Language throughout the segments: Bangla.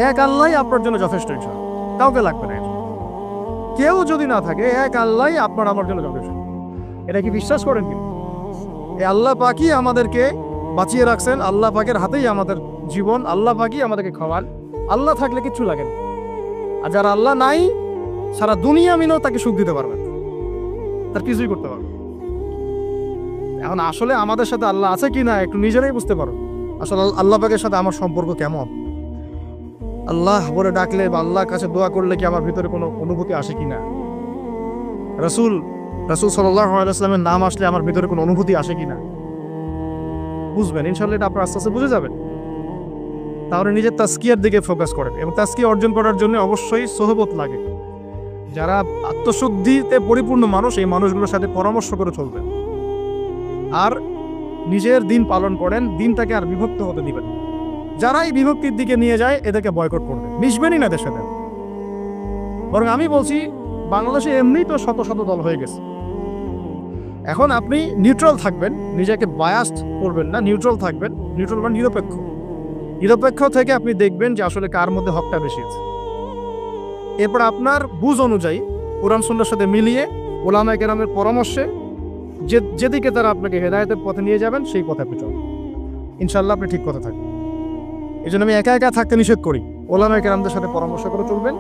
এক আল্লাহই আপনার জন্য যথেষ্ট, ইনশাআল্লাহ কাউকে লাগবে না। কেউ যদি না থাকে, এক আল্লাহই আপনার আমার জন্য যথেষ্ট। এটা কি বিশ্বাস করেন? কি এই আল্লাহ পাকই আমাদেরকে বাঁচিয়ে রাখছেন, আল্লাহ পাকের হাতেই আমাদের জীবন, আল্লাহ পাকই আমাদেরকে খাওয়ান। আল্লাহ থাকলে কিচ্ছু লাগে না। আর যারা আল্লাহ নাই, সারা দুনিয়া মিলেও তাকে সুখ দিতে পারবেন, তার কিছুই করতে পারবেন। এখন আসলে আমাদের সাথে আল্লাহ আছে কি না একটু নিজেরাই বুঝতে পারো। আসলে আল্লাহ পাকের সাথে আমার সম্পর্ক কেমন? আল্লাহ বলে ডাকলে বা আল্লাহর কাছে দোয়া করলে কি আমার ভিতরে কোনো অনুভূতি আসে কিনা? রাসূল সাল্লাল্লাহু আলাইহি ওয়াসাল্লামের নাম আসলে আমার ভিতরে কোনো অনুভূতি আসে কিনা বুঝবেন। ইনশাআল্লাহ এটা আপনারা আস্তে আস্তে বুঝে যাবেন। তাহলে নিজের তাজকিয়ার দিকে ফোকাস করেন, এবং তাজকিয়া অর্জন করার জন্য অবশ্যই সোহবত লাগে। যারা আত্মশুদ্ধিতে পরিপূর্ণ মানুষ, এই মানুষগুলোর সাথে পরামর্শ করে চলবেন। আর নিজের দিন পালন করেন, দিনটাকে আর বিভক্ত হতে দিবেন। যারা এই বিভক্তির দিকে নিয়ে যায় এদেরকে বয়কট করবেন, মিশবেনই না এদের সাথে। বরং আমি বলছি, বাংলাদেশে এমনিই তো শত শত দল হয়ে গেছে। এখন আপনি নিউট্রাল থাকবেন, নিজেকে বায়াসড করবেন না, নিউট্রাল থাকবেন। নিউট্রাল মানে নিরপেক্ষ। নিরপেক্ষ থেকে আপনি দেখবেন যে আসলে কার মধ্যে হকটা বেশি আছে। এরপর আপনার বুঝ অনুযায়ী কোরআন সুন্নাহর সাথে মিলিয়ে ওলামায়ে কেরামের পরামর্শে যেদিকে তারা আপনাকে হেদায়েতের পথে নিয়ে যাবেন সেই পথে আপনি চলুন। ইনশাআল্লাহ আপনি ঠিক পথে থাকবেন। এই জন্য আমি একা একা থাকতে নিষেধ করি। ওলামায়ে কেরামদের সাথে পরামর্শ করে চলবেন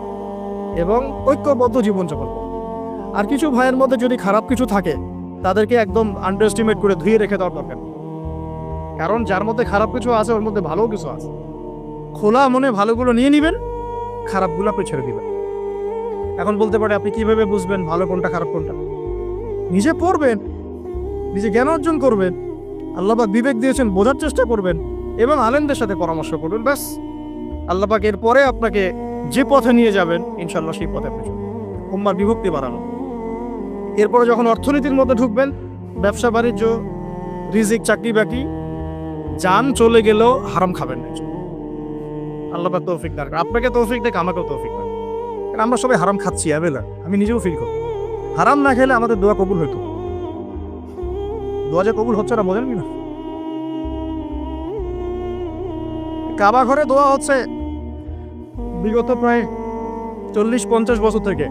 এবং ঐক্যবদ্ধ জীবনযাপন করবেন। আর কিছু ভাইয়ের মধ্যে যদি খারাপ কিছু থাকে, তাদেরকে একদম আন্ডার এস্টিমেট করে ধুয়ে রেখে দেওয়ার দরকার। কারণ যার মধ্যে খারাপ কিছু আছে ওর মধ্যে ভালো কিছু আছে। খোলা মনে ভালোগুলো নিয়ে নেবেন, খারাপগুলো আপনি ছেড়ে দিবেন। এখন বলতে পারে, আপনি কিভাবে বুঝবেন ভালো কোনটা খারাপ কোনটা? নিজে পড়বেন, নিজে জ্ঞান অর্জন করবেন, আল্লাহ পাক বিবেক দিয়েছেন, বোঝার চেষ্টা করবেন এবং আলেমদের সাথে পরামর্শ করবেন। ব্যাস, আল্লাহ পাক এরপরে আপনাকে যে পথে নিয়ে যাবেন ইনশাআল্লাহ সেই পথে আপনি চলবেন। উম্মার বিভক্তি বাড়ানো। এরপরে যখন অর্থনীতির মধ্যে ঢুকবেন, ব্যবসা বাণিজ্য, রিজিক, চাকরি বাকরি, জান চলে গেলেও হারাম খাবেন না। আল্লাহ পাক তৌফিক দান করেন, আপনাকে তৌফিক দেখ, আমাকেও তৌফিক দান। কারণ আমরা সবাই হারাম খাচ্ছি অ্যাভেলা, আমি নিজেও ফিল করি। হারাম না খেলে আমাদের দোয়া কবুল হইতো। দোয়া যে কবুল হচ্ছে না বোঝেন কি না? কাবা ঘরে দোয়া হচ্ছে বিগত প্রায় 40-50 বছর থেকে।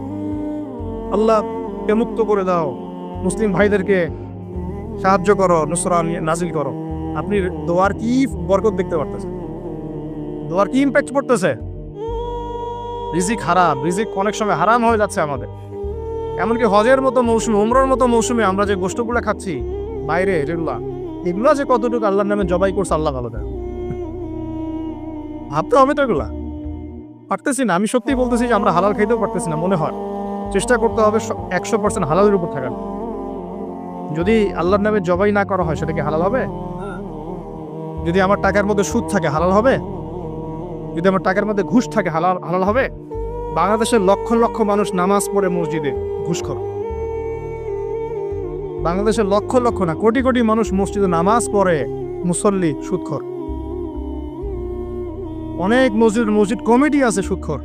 আল্লাহ কে মুক্ত করে দাও, মুসলিম ভাইদেরকে সাহায্য করো, নুসরা নাজিল করো। আপনি দোয়ার কি বরকত দেখতে পারতেছেন? দোয়ার কি ইম্প্যাক্ট পড়তেছে? রিজিক হারাম, রিজিক অনেক সময় হারাম হয়ে যাচ্ছে আমাদের। এমনকি হজের মতো মৌসুমে, উমরার মতো মৌসুমে আমরা যে গোষ্ঠগুলো খাচ্ছি বাইরে, এগুলা যে কতটুকু আল্লাহর নামে জবাই করছে আল্লাহ ভালো দেয়। ভাবতে হবে তো, এগুলা পারতেছি না। আমি সত্যি বলতেছি যে আমরা হালাল খাইতেও পারতেছি না। মনে হয় চেষ্টা করতে হবে 100% হালালের উপর থাকার। যদি আল্লাহর নামে জবাই না করা হয় সেটা কি হালাল হবে? যদি আমার টাকার মধ্যে সুদ থাকে হালাল হবে? যদি আমার টাকার মধ্যে ঘুষ থাকে হালাল হবে? বাংলাদেশের লক্ষ লক্ষ মানুষ নামাজ পড়ে মসজিদে ঘুষখোর। বাংলাদেশের লক্ষ লক্ষ না, কোটি কোটি মানুষ মসজিদে নামাজ পড়ে, মুসল্লি সুদখোর। অনেক মসজিদ কমিটি আছে সুদখোর।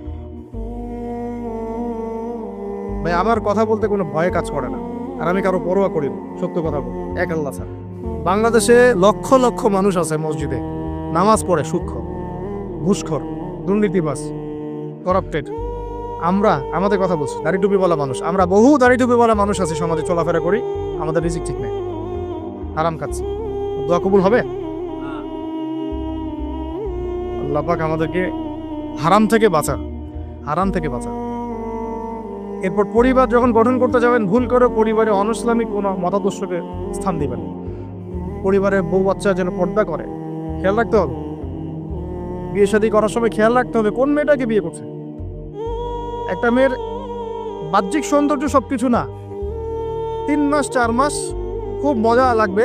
ভাই, আমার কথা বলতে কোনো ভয়ে কাজ করে না, আর আমি কারো পরোয়া করি না। সত্য কথা বল, এক আল্লাহ ছাড়া। বাংলাদেশে লক্ষ লক্ষ মানুষ আছে মসজিদে নামাজ পড়ে সুদখোর, ঘুষখোর, দুর্নীতিবাজ, করাপ্টেড। আমাদের কথা বলছি, দাড়ি টুপি বলা মানুষ, আমরা বহু দাড়ি টুপি বলা মানুষ আছে সমাজে চলাফেরা করি, আমাদের রিজিক ঠিক নেই, হারাম খাচ্ছি। দোয়া কবুল হবে? আল্লাহ পাক আমাদেরকে হারাম থেকে বাঁচান, হারাম থেকে বাঁচান। এরপর পরিবার যখন গঠন করতে যাবেন, ভুল করে পরিবারে অনইসলামিক কোনো মতাদর্শকে স্থান দিবেন। পরিবারের বউ বাচ্চা যেন পর্দা করে, খেয়াল রাখতে হবে। বিয়ে শাদী করার সময় খেয়াল রাখতে হবে কোন মেয়েটাকে বিয়ে করছে। একটা মেয়ের বাহ্যিক সৌন্দর্য সবকিছু না। 3 মাস 4 মাস খুব মজা লাগবে,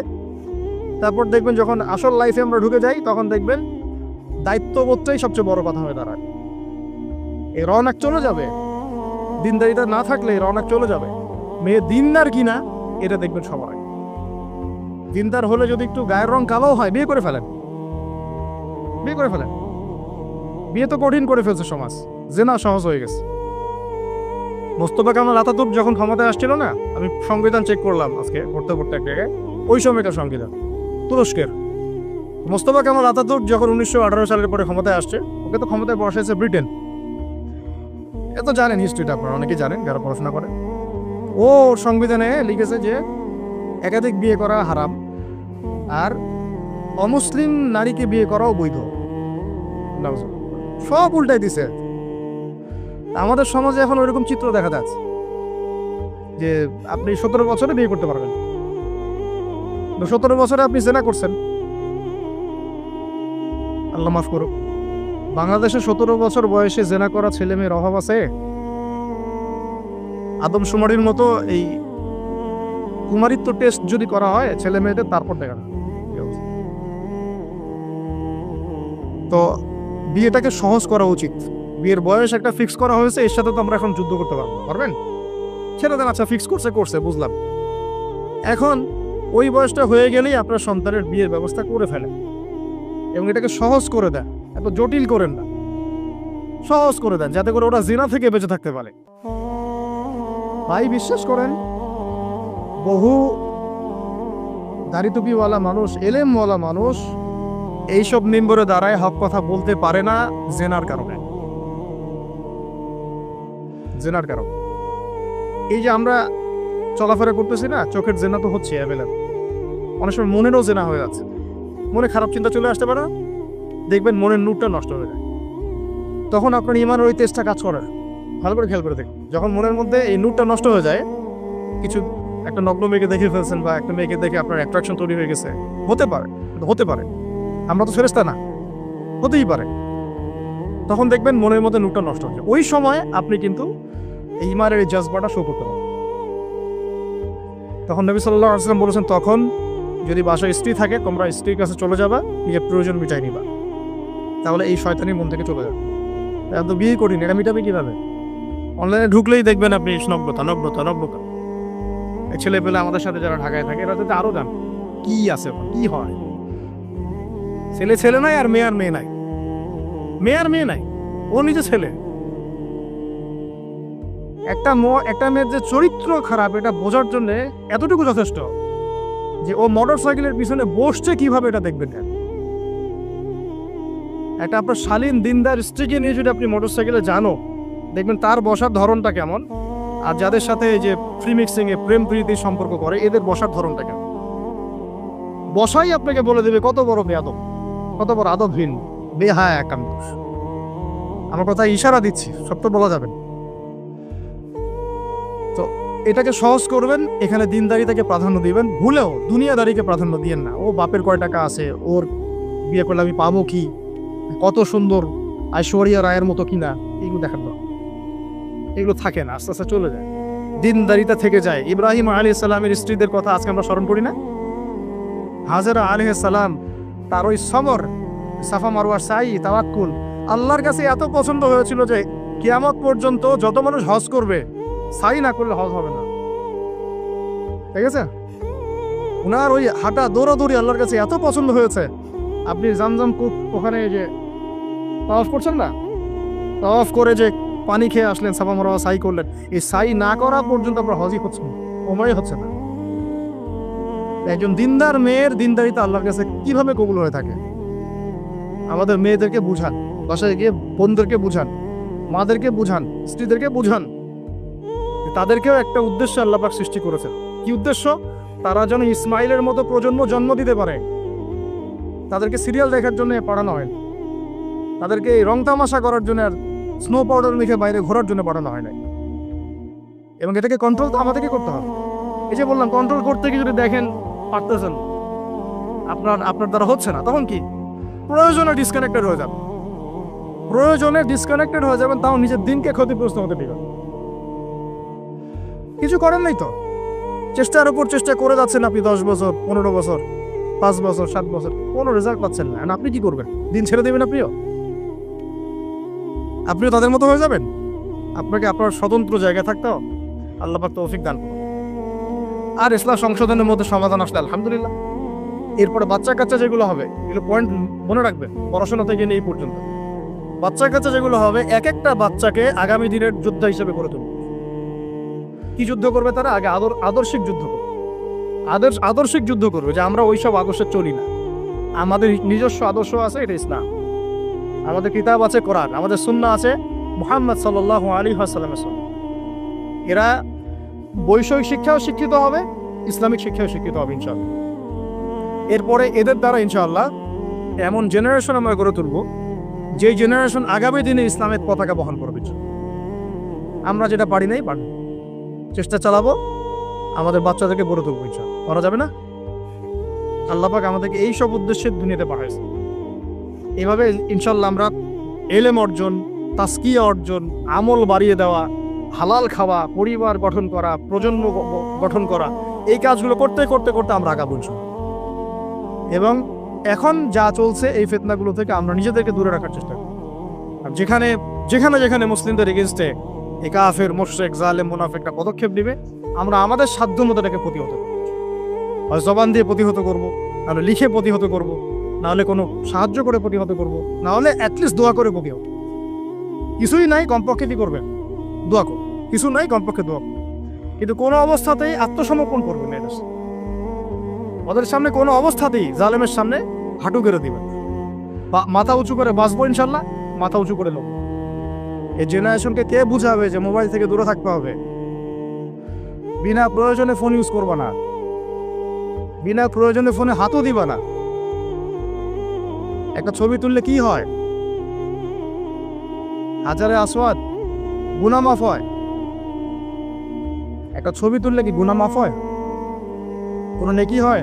তারপর দেখবেন যখন আসল লাইফে আমরা ঢুকে যাই তখন দেখবেন দায়িত্ববোধটাই সবচেয়ে বড় কথা হয়ে দাঁড়ায়। এই রওনাক চলে যাবে, দিনদারিতা না থাকলে এই রওনাক চলে যাবে। মেয়ে দিনদার কিনা এটা দেখবেন সবাই। দিনদার হলে যদি একটু গায়ের রং কালো হয়, বিয়ে করে ফেলেন, বিয়ে করে ফেলেন। বিয়ে তো কঠিন করে ফেলছে সমাজ, জেনা সহজ হয়ে গেছে। মোস্তফা কামাল আতাতুর্ক যখন ক্ষমতায় আসছিল না, আমি সংবিধান চেক করলাম আজকে পড়তে পড়তে এক জায়গায়, ওই সময়কার সংবিধান তুরস্কের মোস্তফা কামাল আতাতুর্ক যখন 1918 সালের পরে ক্ষমতায় আসছে, ওকে তো ক্ষমতায় বসাইছে ব্রিটেন। এত জানেন হিস্ট্রিটা, আপনারা অনেকেই জানেন যারা পড়াশোনা করেন। ও সংবিধানে লিখেছে যে একাধিক বিয়ে করা হারাম, আর অমুসলিম নারীকে বিয়ে করাও বৈধ। সব উল্টাই দিছে। আমাদের সমাজে এখন ওইরকম চিত্র দেখা যাচ্ছে যে আপনি 17 বছরে বিয়ে করতে পারবেন, 17 বছরে আপনি জেনা করছেন, আল্লাহ মাফ করুক। বাংলাদেশে 17 বছর বয়সে জেনা করা ছেলে মেয়ের অভাব আছে? আদমশুমারির মতো এই কুমারিত্ব টেস্ট যদি করা হয় ছেলে মেয়েদের, তারপর দেখা যায়। তো বিয়েটাকে সহজ করা উচিত। বিয়ের বয়স একটা ফিক্স করা হয়েছে, এর সাথে তো আমরা এখন যুদ্ধ করতে পারবেন? ছেড়ে দেন, আচ্ছা ফিক্স করছে বুঝলাম। এখন ওই বয়সটা হয়ে গেলেই আপনার সন্তানের বিয়ের ব্যবস্থা করে ফেলেন এবং এটাকে সহজ করে দেন, এত জটিল করেন না, সহজ করে দেন যাতে করে ওরা জিনা থেকে বেঁচে থাকতে পারে। ভাই বিশ্বাস করেন, বহু দাড়ি টুপিওয়ালা মানুষ, এলেমওয়ালা মানুষ এইসব মিম্বরে দাঁড়ায় হক কথা বলতে পারে না জেনার কারণে। এই যে আমরা চলাফেরা করতেছি না, চোখের জেনা তো হচ্ছে অ্যাভেলেবল। অনেক সময় মনেরও জেনা হয়ে যাচ্ছে, মনে খারাপ চিন্তা চলে আসতে পারে, দেখবেন মনের নূরটা নষ্ট হয়ে যায়। তখন আপনার ইমানের ওই তেজটা কাজ করে। ভালো করে খেয়াল করে দেখুন, যখন মনের মধ্যে এই নূরটা নষ্ট হয়ে যায়, কিছু একটা নগ্ন মেয়েকে দেখে ফেলছেন বা একটা মেয়েকে দেখে আপনার অ্যাট্রাকশন তৈরি হয়ে গেছে, হতে পারে, আমরা তো ফেরেশতা না, হতেই পারে। তখন দেখবেন মনের মধ্যে নূরটা নষ্ট হয়ে যায়। ওই সময় আপনি কিন্তু এই ইমানের এই জজবাটা শো করতে পারেন। তখন নবী সাল্লাল্লাহু আলাইহি ওয়াসাল্লাম বলেছেন, তখন যদি বাসায় স্ত্রী থাকে, তোমরা স্ত্রীর কাছে চলে যাবা, নিজের প্রয়োজন মিটাই নিবা, তাহলে এই শয়তানির মন থেকে চলে যাবে। তো বিয়ে করিনি, এটা মিটাবে কিভাবে? অনলাইনে ঢুকলেই দেখবেন আপনি নগ্নতা। এই ছেলে পেলে আমাদের সাথে যারা ঢাকায় থাকে, এরা যাতে আরো জান কি আছে, কি হয়। ছেলে নাই আর মেয়ে নাই, ও নিজে ছেলে। একটা মেয়ের যে চরিত্র খারাপ এটা বোঝার জন্য এতটুকু যথেষ্ট যে ও মোটর সাইকেলের পিছনে বসছে কিভাবে, এটা দেখবেন। একটা আপনার শালীন দিনদার স্ত্রীকে নিয়ে যদি আপনি মোটর সাইকেলে জানো, দেখবেন তার বসার ধরনটা কেমন, আর যাদের সাথে এই যে ফ্রি মিক্সিং এ প্রেম প্রীতির সম্পর্ক করে, এদের বসার ধরনটা কেমন। বসাই আপনাকে বলে দেবে কত বড় বেয়াদব, কত বড় আদবহীন, বেহায়া একান্ত। আমার কথা ইশারা দিচ্ছি, সব তো বলা যাবে। তো এটাকে সহজ করবেন, এখানে দিনদারিতাকে প্রাধান্য দিবেন, ভুলেও দুনিয়াদারিকে প্রাধান্য দিয়েন না। ও বাপের কয় টাকা আছে, ওর বিয়ে করলে আমি পাবো কি, কত সুন্দর ঐশ্বরিয়া রায়ের মতো কিনা, এইগুলো দেখার দরকার। এগুলো থাকে না, আস্তে আস্তে চলে যায়, দিনদারিতা থেকে যায়। ইব্রাহিম আলাইহিস সালামের স্ত্রীদের কথা আজকে আমরা স্মরণ করি না? হাজেরা আলাইহিস সালাম, তার ওই সবর, সাফা মারওয়ার সাই, তাওয়াক্কুল আল্লাহর কাছে এত পছন্দ হয়েছিল যে কিয়ামত পর্যন্ত যত মানুষ হজ করবে, সাই না করলে হজ হবে না। ঠিক আছে, ওনার ওই হাঁটা দৌড়াদৌড়ি আল্লাহর কাছে এত পছন্দ হয়েছে। আপনি জামজাম কূপ ওখানে যে তাওয়াফ করছেন না, তাওয়াফ করে যে পানি খেয়ে আসলেন, সাফা মারওয়া সাই করলেন, এই সাই না করা পর্যন্ত আপনার হজই হচ্ছে না, ওমরাই হচ্ছে না। একজন দিনদার মেয়ের দিনদারিতা আল্লাহর কাছে কিভাবে কবুল হয়ে থাকে, আমাদের মেয়েদেরকে বুঝান, বাসায় গিয়ে বোনদেরকে বুঝান, মাদেরকে বুঝান, স্ত্রীদেরকে বুঝান, তাদেরকেও একটা উদ্দেশ্য আল্লাহ পাক সৃষ্টি করেছেন। কি উদ্দেশ্য? তারা যেন ইসমাইলের মতো প্রজন্ম জন্ম দিতে পারে। তাদেরকে সিরিয়াল দেখার জন্য পড়ানো হয়, তাদেরকে এই রং তামাশা করার জন্য আর স্নো পাউডার মেখে বাইরে ঘোরার জন্য পড়ানো হয় নাই। এবং এটাকে কন্ট্রোল তো আমাদেরকে করতে হবে। এই যে বললাম, কন্ট্রোল করতে গিয়ে যদি দেখেন পারতেছেন, আপনার দ্বারা হচ্ছে না, তখন কি প্রয়োজনে ডিসকানেক্টেড হয়ে যাবেন, তাও নিজের দিনকে ক্ষতিগ্রস্ত হতে দিবেন। কিছু করেন নাই তো, চেষ্টার উপর চেষ্টা করে যাচ্ছেন আপনি 10 বছর, 15 বছর, 5 বছর, 7 বছর, কোনো রেজাল্ট পাচ্ছেন না। আপনি কি করবেন? দিন ছেড়ে দেবেন? আপনিও তাদের মতো হয়ে যাবেন? আপনাকে আপনার স্বতন্ত্র জায়গায় থাকতে হবে। আল্লাহ পাক তৌফিক দান করুন। আর ইসলাম সংশোধনের মধ্যে সমাধান আসলে আলহামদুলিল্লাহ। এরপরে বাচ্চা কাচ্চা যেগুলো হবে, এগুলো পয়েন্ট মনে রাখবেন, পড়াশোনা থেকে নিয়ে এই পর্যন্ত বাচ্চা কাচ্চা যেগুলো হবে, এক একটা বাচ্চাকে আগামী দিনের যোদ্ধা হিসেবে গড়ে তুলবে। কি যুদ্ধ করবে তারা? আগে আদর্শিক যুদ্ধ করবে, আদর্শিক যুদ্ধ করবে, যে আমরা ওইসব আদর্শে চলি না, আমাদের নিজস্ব আদর্শ আছে, এটা ইসলাম। আমাদের কিতাব আছে কোরআন, আমাদের সুন্নাহ আছে মুহাম্মদ সাল্লাল্লাহু আলাইহি ওয়াসাল্লামের সুন্নাহ। এরা বৈষয়িক শিক্ষাও শিক্ষিত হবে, ইসলামিক শিক্ষাও শিক্ষিত হবে ইনশাআল্লাহ। এরপরে এদের দ্বারা ইনশাআল্লাহ এমন জেনারেশন আমরা গড়ে তুলব, যে জেনারেশন আগামী দিনে ইসলামের পতাকা বহন করবে। আমরা যেটা পারি নাই, পারি, চেষ্টা চালাবো আমাদের বাচ্চাদেরকে গড়ে তুলবো ইনশাআল্লাহ। করা যাবে না? আল্লাহ পাক আমাদেরকে এই সব উদ্দেশ্যে দুনিয়াতে পাঠাইছে। এভাবে ইনশাআল্লাহ আমরা এলেম অর্জন, তাসকিয়া অর্জন, আমল বাড়িয়ে দেওয়া, হালাল খাওয়া, পরিবার গঠন করা, প্রজন্ম গঠন করা, এই কাজগুলো করতে করতে করতে আমরা আগাবো ইনশাআল্লাহ। এবং এখন যা চলছে এই ফিতনাগুলো থেকে আমরা নিজেদেরকে দূরে রাখার চেষ্টা করি। আর যেখানে যেখানে যেখানে মুসলিমদের এগেনস্টে এই কাফের, মুশরিক, জালেম, মুনাফিকরা পদক্ষেপ দিবে, আমরা আমাদের সাধ্য মতো এটাকে প্রতিহত করব। হয় জবান দিয়ে প্রতিহত করব, নাহলে লিখে প্রতিহত করব, নাহলে কোনো সাহায্য করে প্রতিহত করব, নাহলে অ্যাটলিস্ট দোয়া করে প্রতিহত। কিছুই নাই, কমপক্ষে কি করবেন? দোয়া করুন। কিছু নাই, কমপক্ষে দোয়া করুন। কিন্তু কোনো অবস্থাতেই আত্মসমর্পণ করবেন না। ওদের সামনে কোনো অবস্থাতেই জালেমের সামনে হাঁটু গেড়ে দিবেন। মাথা উঁচু করে বাঁচবো ইনশাল্লাহ, মাথা উঁচু করে নেব। এই জেনারেশনকে কে বুঝাবে যে মোবাইল থেকে দূরে থাকতে হবে? বিনা প্রয়োজনে ফোন ইউজ করবা না, বিনা প্রয়োজনে ফোনে হাতও দিবা না। একটা ছবি তুললে কি হয়? হাজারে আসওয়াদ, গুনাহ মাফ হয়। একটা ছবি তুললে কি গুনাহ মাফ হয়? কোনো নেকি হয়?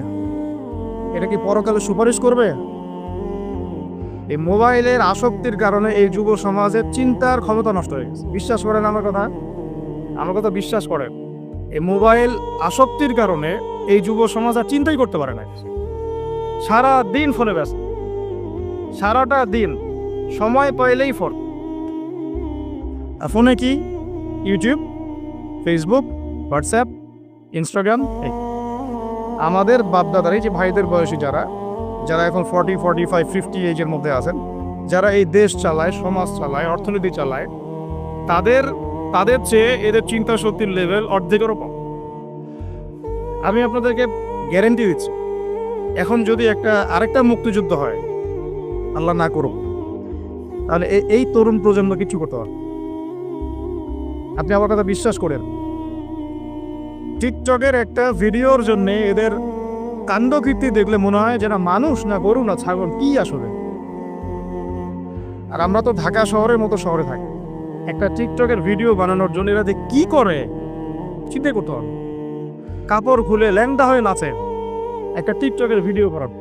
এটা কি পরকালে সুপারিশ করবে? এই মোবাইলের আসক্তির কারণে এই যুব সমাজের চিন্তার ক্ষমতা নষ্ট হয়ে গেছে। বিশ্বাস করেন আমার কথা, আমার কথা বিশ্বাস করেন। এই মোবাইল আসক্তির কারণে এই যুব সমাজ আর চিন্তাই করতে পারে না। সারা দিন ফোনে ব্যস্ত, সারাটা দিন সময় পাইলেই ফোন। আর ফোনে কি? YouTube, Facebook, WhatsApp, Instagram. আমাদের বাপদাদার, এই যে ভাইদের বয়সী যারা যারা এখন 40, 45, 50 এজের মধ্যে আছেন, যারা এই দেশ চালায়, সমাজ চালায়, অর্থনীতি চালায়, তাদের চেয়ে এদের চিন্তা শক্তির লেভেল অর্ধেকেরও কম। আমি আপনাদেরকে গ্যারেন্টি দিচ্ছি, এখন যদি আরেকটা মুক্তিযুদ্ধ হয়, আল্লাহ না করুক, তাহলে এই তরুণ প্রজন্ম কিছু করতে পারবে। আপনি আমার কথা বিশ্বাস করেন। টিকটকের একটা ভিডিওর জন্য এদের কাণ্ডকীর্তি দেখলে মনে হয় যেন মানুষ না গরু না ছাগল, কি আসলে। আর আমরা তো ঢাকা শহরের মতো শহরে থাকি, একটা টিকটকের ভিডিও বানানোর জন্য এরা যে কি করে চিন্তা করতে হবে। কাপড় খুলে ল্যাংটা হয়ে নাচে একটা টিকটকের ভিডিও করার।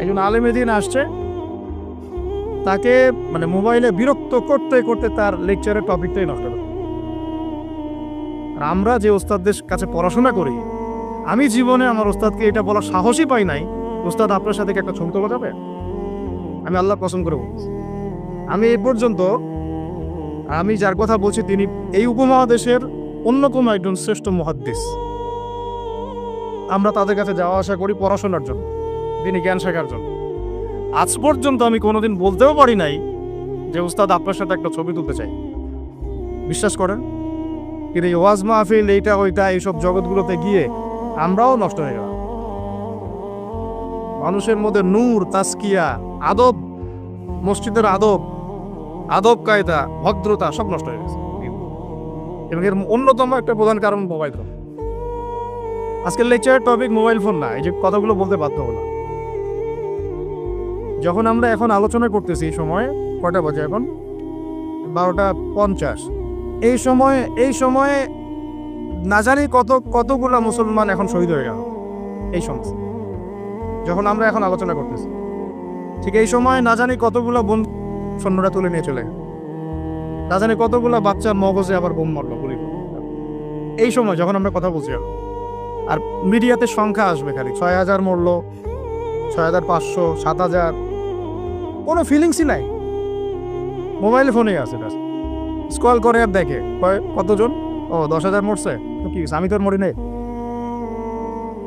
একজন আলেম দিন আসছে, তাকে মানে মোবাইলে বিরক্ত করতে করতে তার লেকচারের টপিকটাই নষ্ট করে। আর আমরা যে ওস্তাদদের কাছে পড়াশোনা করি, আমি জীবনে আমার ওস্তাদকে এটা বলার সাহসই পাই নাই, ওস্তাদ আপনার সাথে একটা ছবি তোলা যাবে? আমি আল্লাহ কসম করে বলছি, আমি এই পর্যন্ত, আমি যার কথা বলছি তিনি এই উপমহাদেশের অন্যতম একজন শ্রেষ্ঠ মুহাদ্দিস। আমরা তাদের কাছে যাওয়া আসা করি পড়াশোনার জন্য, তিনি জ্ঞান শেখার জন্য। আজ পর্যন্ত আমি কোনোদিন বলতেও পারি নাই যে উস্তাদ আপনার সাথে একটা ছবি তুলতে চাই। বিশ্বাস করেন। কিন্তু এই ওয়াজ মাহফিল, এইটা ওইটা, এইসব জগৎগুলোতে গিয়ে আমরাও নষ্ট হয়ে গেলাম। মানুষের মধ্যে নূর, তাসকিয়া, আদব, মসজিদের আদব কায়দা, ভদ্রতা সব নষ্ট হয়ে গেছে। এবং এর অন্যতম একটা প্রধান কারণ মোবাইল ফোন। আজকের লেকচারের টপিক মোবাইল ফোন না, এই যে কথাগুলো বলতে বাধ্য হলাম। যখন আমরা এখন আলোচনা করতেছি, এই সময় কয়টা বাজে? এখন 12:50। এই সময়ে না জানি কতগুলা মুসলমান এখন শহীদ হয়ে গেল এই সময়, যখন আমরা এখন আলোচনা করতেছি। ঠিক এই সময় না জানি কতগুলা বোন সৈন্যরা তুলে নিয়ে চলে গেল, না জানি কতগুলা বাচ্চার মগজে আবার বোম মারলো, গুলি। এই সময় যখন আমরা কথা বলছি, আর মিডিয়াতে সংখ্যা আসবে খালি 6,000 মরলো, 6,500, 7,000, কোনো ফিলিংসই নাই। মোবাইল ফোনেই আছে, স্ক্রল করে আর দেখে কতজন, ও 10,000 মরছে, তো কি আমি তো আর মরি নাই,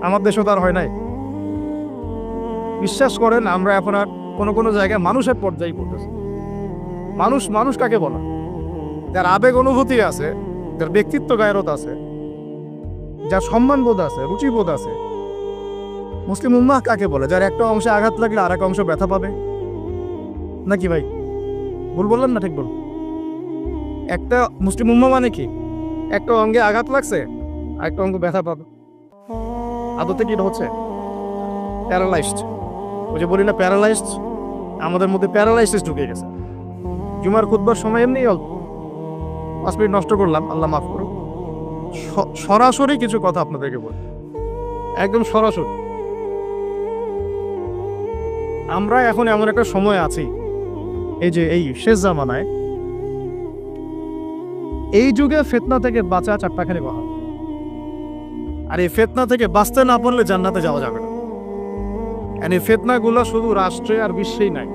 আমার দেশও তার হয় নাই। বিশ্বাস করেন, আমরা এখন আর কোনো জায়গায় মানুষের পর্যায়ে পড়তেছি। মানুষ কাকে বলা? যার আবেগ অনুভূতি আছে, যার ব্যক্তিত্ব গায়রত আছে, যার সম্মানবোধ আছে, রুচিবোধ আছে, মুসলিম উম্মাহ কাকে বলে? যার একটা অংশে আঘাত লাগলে আর এক অংশ ব্যথা পাবে নাকি ভাই? ভুল বললাম না ঠিক বল? একটা মুসলিম উম্মাহ মানে কি? একটা অঙ্গে আঘাত লাগছে আর একটা অঙ্গ ব্যথা পাবে। আদতে কি হচ্ছে? প্যারালাইজড। ওই যে বলি না প্যারালাইজড, আমাদের মধ্যে প্যারালাইসিস ঢুকে গেছে। জুমার খুতবার সময় এমনি অল্প 5 মিনিট নষ্ট করলাম, আল্লাহ মাফ করুন। সরাসরি কিছু কথা আপনাদেরকে বলি, একদম সরাসরি। আমরা এখন এমন একটা সময় আছি, এই যে এই শেষ জামানায়, এই যুগে ফিতনা থেকে বাঁচা চারটাখানি কথা। আর এই ফিতনা থেকে বাঁচতে না পারলে জান্নাতে যাওয়া যাবে না। এই ফিতনাগুলো শুধু রাষ্ট্রে আর বিশ্বেই নাই,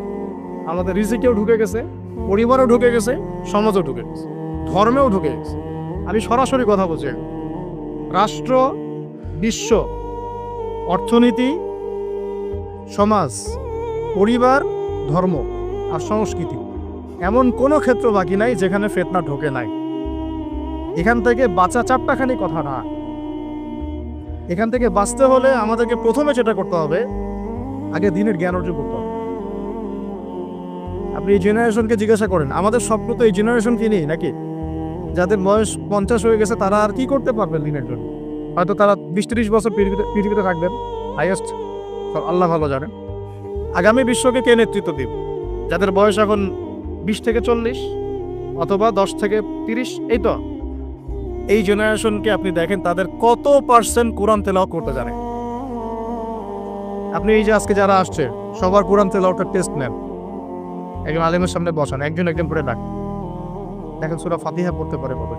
আমাদের রিজিকেও ঢুকে গেছে, পরিবারও ঢুকে গেছে, সমাজও ঢুকে গেছে, ধর্মেও ঢুকে গেছে। আমি সরাসরি কথা বলছি, রাষ্ট্র, বিশ্ব, অর্থনীতি, সমাজ, পরিবার, ধর্ম আর সংস্কৃতি, এমন কোনো ক্ষেত্র বাকি নাই যেখানে ফিতনা ঢোকে নাই। এখান থেকে বাঁচা চারটাখানি কথা না। এখান থেকে বাঁচতে হলে আমাদেরকে প্রথমে যেটা করতে হবে, আগে দিনের জ্ঞান অর্জন করতে হবে। আপনি এই জেনারেশনকে জিজ্ঞাসা করেন, আমাদের স্বপ্ন তো এই জেনারেশন কি নেই নাকি? যাদের বয়স 50 হয়ে গেছে তারা আর কি করতে পারবেন দিনের জন্য? হয়তো তারা 20-30 বছর পৃথিবীতে থাকবেন হাইয়েস্ট, আল্লাহ ভালো জানেন। আগামী বিশ্বকে কে নেতৃত্ব দিবে? যাদের বয়স এখন 20 থেকে 40 অথবা 10 থেকে 30, এই তো এই জেনারেশনকে আপনি দেখেন তাদের কত % কোরআন তেলাওয়াত করতে জানে। আপনি এই যে আজকে যারা আসছে সবার কোরআন তেলাওয়াতের টেস্ট নেন, একজন আলেমের সামনে বসান, একজন একজন করে ডাক, দেখেন সূরা ফাতিহা পড়তে পারে কবে।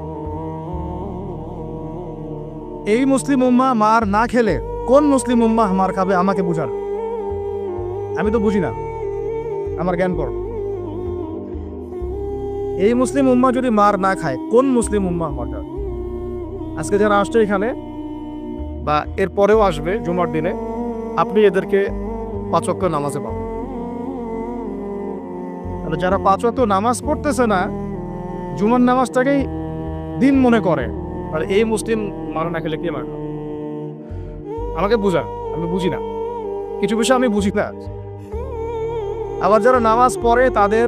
এই মুসলিম উম্মাহ মার না খেলে কোন মুসলিম উম্মাহ মার খাবে আমাকে বুঝান। আমি তো বুঝি না, আমার জ্ঞান কর। এই মুসলিম উম্মাহ যদি মার না খায় কোন মুসলিম উম্মাহ মার খাবে? আজকে যারা আসছে এখানে বা এর পরেও আসবে জুমার দিনে, আপনি এদেরকে 5 ওয়াক্ত নামাজে পাবেন। তাহলে যারা 5 ওয়াক্ত নামাজ পড়তেছে না, জুমার নামাজটাকেই দিন মনে করে, আর এই মুসলিম মার না খেলে কে মার? আমাকে বুঝা, আমি বুঝি না, কিছু বিষয় আমি বুঝি না। আবার যারা নামাজ পড়ে তাদের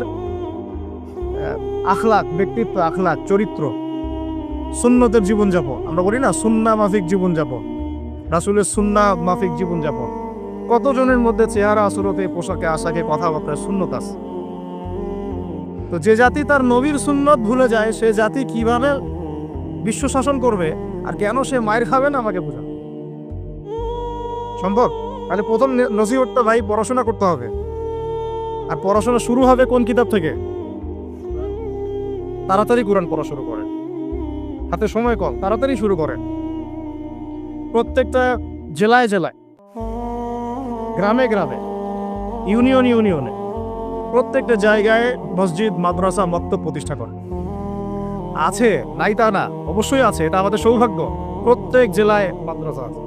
আখলাক, ব্যক্তিত্ব, আখলাক, চরিত্র, সুন্নতের জীবনযাপন, আমরা বলি না সুন্না মাফিক জীবনযাপন, রাসূলের সুন্না মাফিক জীবনযাপন, কতজনের মধ্যে চেহারা, সুরতে, পোশাকে, আশাকে, কথাবার্তায় সুন্নত আছে। তো যে জাতি তার নবীর সুন্নত ভুলে যায়, সে জাতি কিভাবে বিশ্ব শাসন করবে আর কেন সে মায়ের খাবে না? আমাকে বোঝা সম্ভব? তাহলে প্রথম নসিহতটা ভাই পড়াশোনা করতে হবে। আর পড়াশোনা শুরু হবে কোন কিতাব থেকে? তাড়াতাড়ি কোরআন পড়া শুরু করেন, হাতে সময় কম, তাড়াতাড়ি শুরু করেন। প্রত্যেকটা জেলায় জেলায়, গ্রামে গ্রামে, ইউনিয়নে, প্রত্যেকটা জায়গায় মসজিদ, মাদ্রাসা, মক্তব প্রতিষ্ঠা করেন। আছে, নাই তা না, অবশ্যই আছে, এটা আমাদের সৌভাগ্য। প্রত্যেক জেলায় মাদ্রাসা আছে,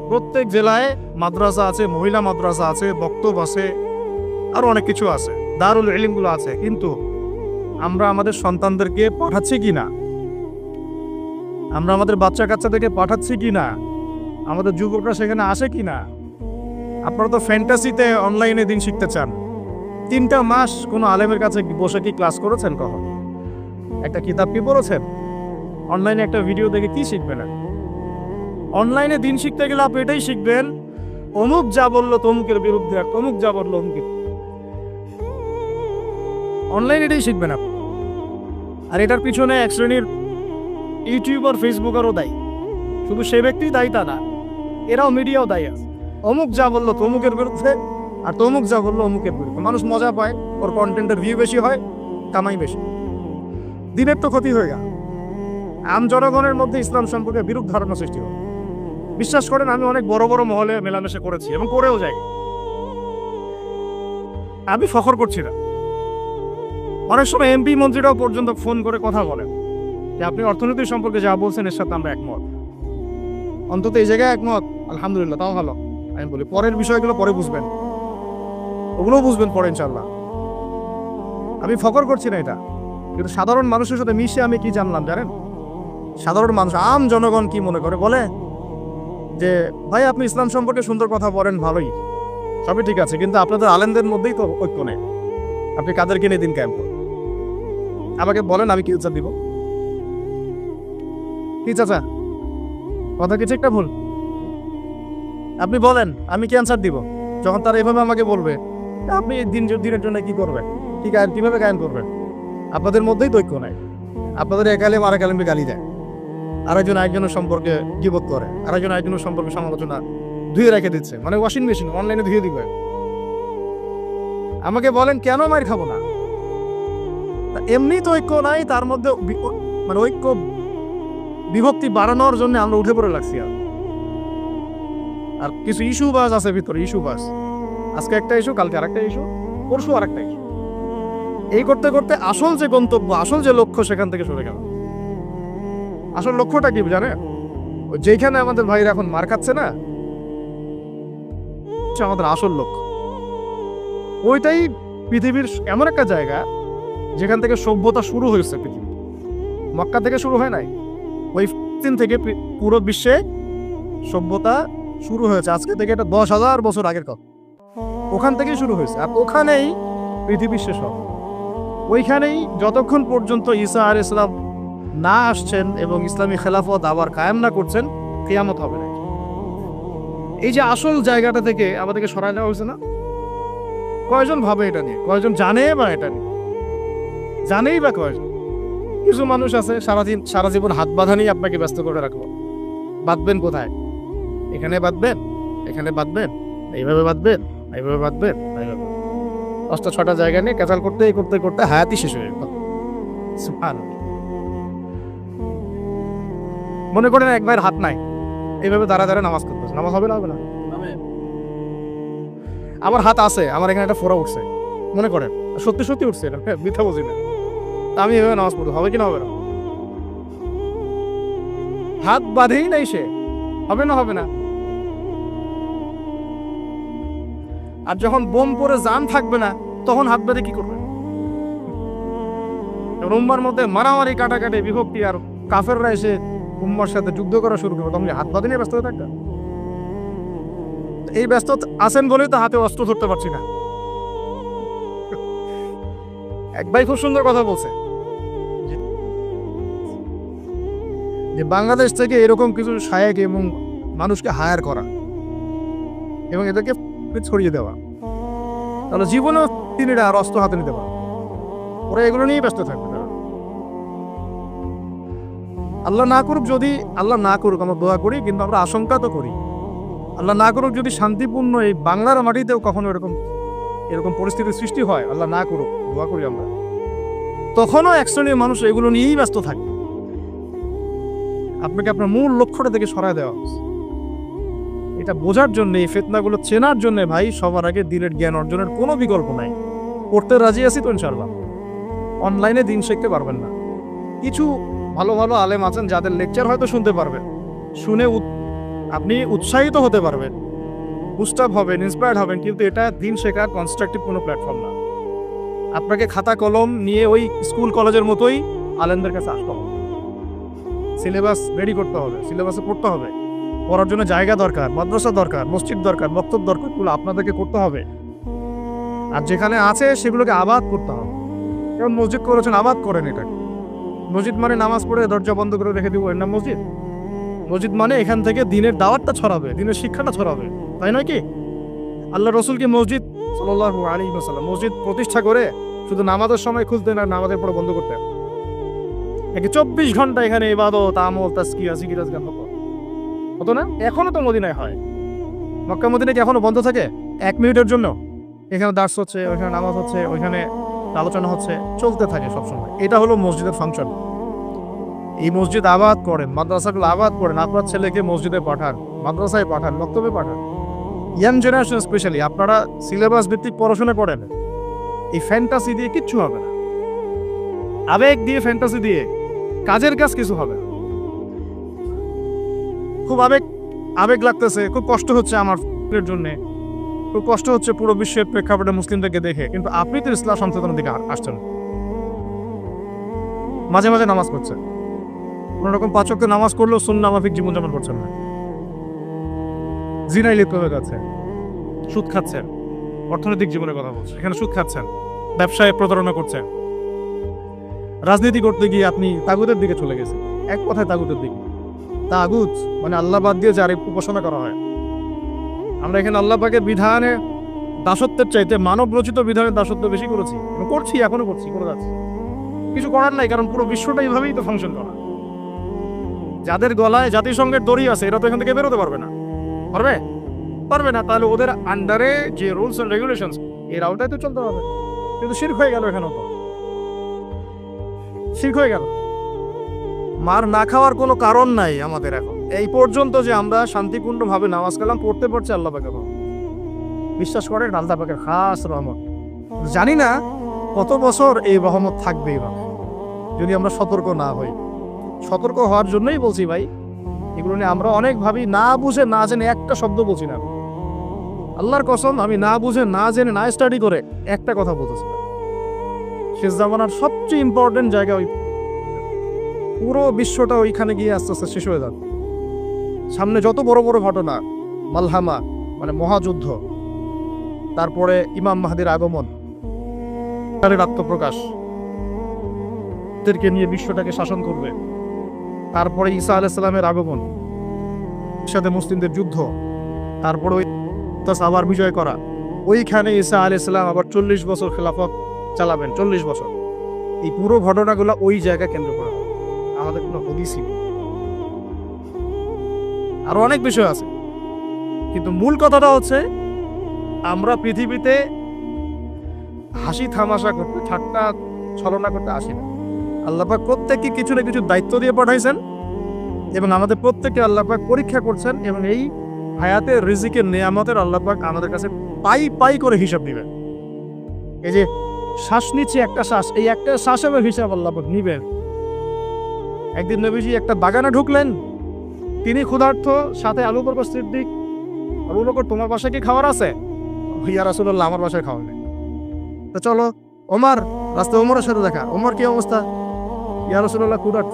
প্রত্যেক জেলায় মাদ্রাসা আছে, মহিলা মাদ্রাসা আছে, বক্তব্য আছে, আরো অনেক কিছু আছে, দারুল ইলমগুলো আছে। কিন্তু আমরা আমাদের সন্তানদেরকে পাঠাচ্ছি কি না? আমরা আমাদের বাচ্চা কাচ্চাদেরকে পাঠাচ্ছি কি না? আমাদের যুবকরা সেখানে আসে কি না? আপনারা তো ফ্যান্টাসিতে অনলাইনে দিন শিখতে চান। 3টা মাস কোনো আলেমের কাছে বসে কি ক্লাস করেছেন? কখন একটা কিতাব কি পড়েছেন? অনলাইনে একটা ভিডিও দেখে কি শিখবেন? অনলাইনে দিন শিখতে গেলে আপনি এটাই শিখবেন, অমুক যা বললো তমুকের বিরুদ্ধে, আর তমুক যা বললো অমুকের। অনলাইন এটাই শিখবেন আপনি। আর এটার পিছনে এক শ্রেণীর ইউটিউবার, ফেসবুকারও দায়ী। শুধু সে ব্যক্তি দায়ী তা না, এরাও, মিডিয়াও দায়ী আছে। অমুক যা বললো তমুকের বিরুদ্ধে, আর তমুক যা বললো অমুকের বিরুদ্ধে। মানুষ মজা পায়, ওর কন্টেন্টের ভিউ বেশি হয়, কামাই বেশি, দিনের তো ক্ষতি হয়ে গেল। আম জনগণের মধ্যে ইসলাম সম্পর্কে বিরূপ ধারণা সৃষ্টি হয়। বিশ্বাস করেন, আমি অনেক বড় বড় মহলে মেলামেশা করেছি এবং করেও যাই। আমি ফখর করছি না, অনেক সময় এমপি মন্ত্রীরাও পর্যন্ত ফোন করে কথা বলেন যে আপনি অর্থনীতি সম্পর্কে যা বলছেন এর সাথে আমরা একমত। অন্তত এই জায়গায় একমত, আলহামদুলিল্লাহ, তাও ভালো। আমি বলি পরের বিষয়গুলো পরে বুঝবেন, ওগুলোও বুঝবেন পরে ইনশাল্লাহ। আমি ফখর করছি না এটা, কিন্তু সাধারণ মানুষের সাথে মিশে আমি কি জানলাম জানেন? সাধারণ মানুষ, আম জনগণ কি মনে করে বলে, যে ভাই আপনি ইসলাম সম্পর্কে সুন্দর কথা বলেন, ভালোই, সবই ঠিক আছে, কিন্তু আপনাদের আলেমদের মধ্যেই তো ঐক্য নেই। আপনি কাদেরকে নিয়ে দিন ক্যাম্প? আমাকে বলেন, আমি কি উত্তর দিব? কি চাচা, কথা কিছু একটা ভুল? আপনি বলেন, আমি কি অ্যান্সার দিব? যখন তারা এভাবে আমাকে বলবে, আপনি দিনের জন্য কি করবেন, কিভাবে গায়ন করবেন? আপনাদের মধ্যেই তো ঐক্য নাই। আপনাদের এক আলেম আরেক আলেমকে গালি দেয়, আরেকজন আরেকজনের সম্পর্কে গীবত করে, আরেকজন আরেকজনের সম্পর্কে সমালোচনা ধুয়ে রেখে দিচ্ছে, মানে ওয়াশিং মেশিন অনলাইনে ধুয়ে দিবে। আমাকে বলেন কেন মার খাবো না? এমনি তো ঐক্য নাই, তার মধ্যে মানে ঐক্য বিভক্তি বাড়ানোর জন্য আমরা উঠে পড়ে লাগছি। আর কিছু ইস্যু বাস আছে ভিতরে, ইস্যু বাস, আজকে একটা ইস্যু, কালকে আরেকটা ইস্যু, পরশু আরেকটা ইস্যু। এই করতে করতে আসল যে গন্তব্য, আসল যে লক্ষ্য, সেখান থেকে সরে গেল। আসল লক্ষ্যটা কি জানে? যেখানে আমাদের ভাইরা এখন মার খাচ্ছে না, আমাদের আসল লক্ষ্য ওইটাই পৃথিবীর এমন একটা জায়গা যেখান থেকে সভ্যতা শুরু হয়েছে। পৃথিবী মক্কা থেকে শুরু হয় নাই, ওই দিন থেকে পুরো বিশ্বে সভ্যতা শুরু হয়েছে। আজকে থেকে এটা 10,000 বছর আগের কথা, ওখান থেকেই শুরু হয়েছে। আর ওখানেই পৃথিবীর শেষ হবে। ওইখানেই যতক্ষণ পর্যন্ত ঈসা আলাইহিস সালাম না আসছেন এবং ইসলামী খেলাফত আবার কায়েম না করছেন, কিয়ামত হবে না। এই যে আসল জায়গাটা থেকে আমাদেরকে সরাই নেওয়া হয়েছে না? কয়জন ভাবে এটা নিয়ে? কয়জন জানে বা এটা নিয়ে? জানেই বা কয়জন? কিছু মানুষ আছে সারা জীবন হাত বাঁধা নিয়ে আপনাকে ব্যস্ত করে রাখবো। বাঁধবেন কোথায়? এখানে বাঁধবেন, এখানে বাঁধবেন, এইভাবে বাঁধবেন, এইভাবে বাঁধবেন, এইভাবে 5টা-6টা জায়গা নিয়ে ক্যাচাল করতে করতে করতে হায়াতই শেষ হয়ে গেল। সুবহানাল্লাহ। মনে করেন এক ভাইয়ের হাত নাই, এইভাবে দাঁড়া দাঁড়া নামাজ করতেছে, নামাজ হবে না? হবে না? আমার হাত আছে, আমার এখানে একটা ফোড়া উঠছে, মনে করেন সত্যি সত্যি উঠছে, এটা মিথ্যা বুঝি না, আমি এভাবে নামাজ পড়বো, হবে কি না হবে না? হাত বাঁধেই নাই সে, হবে না? হবে না? আর যখন বোম পরে জান থাকবে না, তখন হাত বাঁধে কি করবে? উম্মার মধ্যে মারামারি, কাটাকাটি, বিভক্তি, আর কাফেররা এসে উম্মার সাথে যুদ্ধ করা শুরু করবে, তখন হাত বাঁধে নিয়ে ব্যস্ত হয়ে থাকবে। এই ব্যস্ত আছেন বলেই তো হাতে অস্ত্র ধরতে পারছি না। এক ভাই খুব সুন্দর কথা বলছে যে বাংলাদেশ থেকে এরকম কিছু শায়েক এবং মানুষকে হায়ার করা এবং এদেরকে ছড়িয়ে দেওয়া, তাহলে জীবনেও তিনি আর অস্ত্র হাতে নিতে পারে, ওরা এগুলো নিয়েই ব্যস্ত থাকবে। আল্লাহ না করুক, যদি আল্লাহ না করুক, আমরা দোয়া করি, কিন্তু আমরা আশঙ্কা তো করি, আল্লাহ না করুক যদি শান্তিপূর্ণ এই বাংলার মাটিতেও কখনো এরকম পরিস্থিতির সৃষ্টি হয়, আল্লাহ না করুক, দোয়া করি আমরা, তখনও এক শ্রেণীর মানুষ এগুলো নিয়েই ব্যস্ত থাকবে। আপনাকে আপনার মূল লক্ষ্যটা থেকে সরায় দেওয়া হচ্ছে। এটা বোঝার জন্য, এই ফিতনাগুলো চেনার জন্য ভাই, সবার আগে দিনের জ্ঞান অর্জনের কোনো বিকল্প নাই। পড়তে রাজি আছি তো ইনশাআল্লাহ, অনলাইনে দিন শিখতে পারবেন না। কিছু ভালো ভালো আলেম আছেন যাদের লেকচার হয়তো শুনতে পারবেন, শুনে আপনি উৎসাহিত হতে পারবেন, বুস্ট আপ হবেন, ইন্সপায়ার্ড হবেন, কিন্তু এটা দিন শেখার কনস্ট্রাকটিভ কোনো প্ল্যাটফর্ম না। আপনাকে খাতা কলম নিয়ে ওই স্কুল কলেজের মতোই আলেমদের কাছে আসতে হবে, সিলেবাস রেডি করতে হবে, সিলেবাসে পড়তে হবে, পড়ার জন্য জায়গা দরকার, মাদ্রাসা দরকার, মসজিদ দরকার, বক্তব্য দরকার, এগুলো আপনাদেরকে করতে হবে। আর যেখানে আছে সেগুলোকে আবাদ করতে হবে। যেমন মসজিদ করেছেন, আবাদ করেন এটাকে। মসজিদ মানে নামাজ পড়ে দরজা বন্ধ করে রেখে দিব, এর নাম মসজিদ? মসজিদ মানে এখান থেকে দিনের দাওয়াতটা ছড়াবে, দিনের শিক্ষাটা ছড়াবে, তাই নয় কি? আল্লাহ রসুলকে মসজিদ সাল্লাল্লাহু আলাইহি ওয়াসাল্লাম মসজিদ প্রতিষ্ঠা করে শুধু নামাজের সময় খুলতেন আর নামাজের পরে বন্ধ করতেন। 24 ঘন্টা এখানে ইবাদত, আমল, তাজকিয়া, জিকির, আজকার হতো না? এখনো তো মদিনায় হয়। মক্কা মদিনায় কি এখনো বন্ধ থাকে 1 মিনিটের জন্য? এখানে দার্স হচ্ছে, ওইখানে নামাজ হচ্ছে, ওইখানে আলোচনা হচ্ছে, চলতে থাকে সবসময়। এটা হলো মসজিদের ফাংশন। এই মসজিদ আবাদ করেন, মাদ্রাসাগুলো আবাদ করেন, আপনার ছেলেকে মসজিদে পাঠান, মাদ্রাসায় পাঠান, বক্তব্যে পাঠান। ইয়াং জেনারেশন স্পেশালি আপনারা সিলেবাস ভিত্তিক পড়াশোনা করেন। এই ফ্যান্টাসি দিয়ে কিচ্ছু হবে না, আবেগ দিয়ে, ফ্যান্টাসি দিয়ে কাজের কাজ কিছু হবে না। খুব আবেগ লাগতেছে, খুব কষ্ট হচ্ছে আমার জন্য, খুব কষ্ট হচ্ছে পুরো বিশ্বের প্রেক্ষাপটে মুসলিমদেরকে দেখে, কিন্তু আপনি তো ইসলাম সচেতনের দিকে আসছেন। মাঝে মাঝে নামাজ পড়ছেন, কোনোরকম 5 ওয়াক্ত নামাজ করলেও সুন্নাহ মাফিক জীবনযাপন করছেন না। জিনায় লিপ্ত হয়ে যাচ্ছেন, সুদ খাচ্ছেন, অর্থনৈতিক জীবনের কথা বলছেন, এখানে সুদ খাচ্ছেন, ব্যবসায় প্রতারণা করছেন, রাজনীতি করতে গিয়ে আপনি তাগুতের দিকে চলে গেছেন। এক কথায় তাগুতের দিকে। তাগুত মানে আল্লাহ বাদ দিয়ে যার উপাসনা করা হয়। আমরা এখানে আল্লাহ পাকের বিধানে দাসত্বের চাইতে মানব রচিত বিধানের দাসত্ব বেশি করেছি এবং করছি, এখনো করছি, করে যাচ্ছি। কিছু করার নাই, কারণ পুরো বিশ্বটা এইভাবেই তো ফাংশন করা। যাদের গলায় জাতিসংঘের দড়ি আছে এরা তো এখান থেকে বেরোতে পারবে না। পারবে? পারবে না। তাহলে ওদের আন্ডারে যে রুলস এন্ড রেগুলেশনস এর আওতায় তো চলতে হবে। কিন্তু শিরক হয়ে গেল, এখানেও তো শিরক হয়ে গেল। মার না খাওয়ার কোনো কারণ নাই আমাদের এখন। এই পর্যন্ত যে আমরা শান্তিপূর্ণভাবে নামাজ কালাম পড়তে পারছি আল্লাহ পাকের রহমত। বিশ্বাস করেন আল্লাহ পাকের খাস রহমত। জানি না কত বছর এই রহমত থাকবে এইভাবে যদি আমরা সতর্ক না হই। সতর্ক হওয়ার জন্যই বলছি ভাই, এগুলো নিয়ে আমরা অনেক ভাবি, না বুঝে না জেনে একটা শব্দ বলছি না। আল্লাহর কসম, আমি না বুঝে না জেনে না স্টাডি করে একটা কথা বলতেছি। শেষ জামানার সবচেয়ে ইম্পর্টেন্ট জায়গা ওই, পুরো বিশ্বটা ওইখানে গিয়ে আস্তে আস্তে শেষ হয়ে যাবে। সামনে যত বড় বড় ঘটনা, মালহামা মানে মহাযুদ্ধ, তারপরে ইমাম মাহদির আগমন, তার আত্মপ্রকাশ, তাদেরকে নিয়ে বিশ্বটাকে শাসন করবে, তারপরে ঈসা আলাইহিস সালামের আগমন, সাথে মুসলিমদের যুদ্ধ, তারপরে ওই আবার বিজয় করা, ওইখানে ঈসা আলাইহিস সালাম আবার 40 বছর খেলাফত চালাবেন, 40 বছর। এই পুরো ঘটনাগুলো ওই জায়গা কেন্দ্র করা, আমাদের কোনো হদিসই নেই। আরো অনেক বিষয় আছে, কিন্তু মূল কথাটা হচ্ছে আমরা পৃথিবীতে হাসি থামাশা করতে, ঠাট্টা ছলনা করতে আসি না। আল্লাহ পাক প্রত্যেককে কিছু না কিছু দায়িত্ব দিয়ে পাঠাইছেন এবং আমাদের প্রত্যেককে আল্লাহ পাক পরীক্ষা করছেন, এবং এই হায়াতের রিজিকের নিয়ামতের আল্লাহ পাক আমাদের কাছে পাই পাই করে হিসাব দিবেন। এই যে শ্বাস নিচ্ছে একটা শ্বাস, এই একটা শ্বাসের হিসাব আল্লাহ পাক নিবেন। একদিন নবীজি একটা বাগানে ঢুকলেন, তিনি ক্ষুধার্ত, সাথে আবু বকর সিদ্দিক। আবু বকর, তোমার বাসায় কি খাবার আছে? ইয়া রাসূলুল্লাহ, আমার বাসায় খাওয়া নেই। তো চলো। ওমর, রাস্তায় ওমরের সাথে দেখা। ওমর, কি অবস্থা? ইয়া রাসূলুল্লাহ, ক্ষুধার্ত,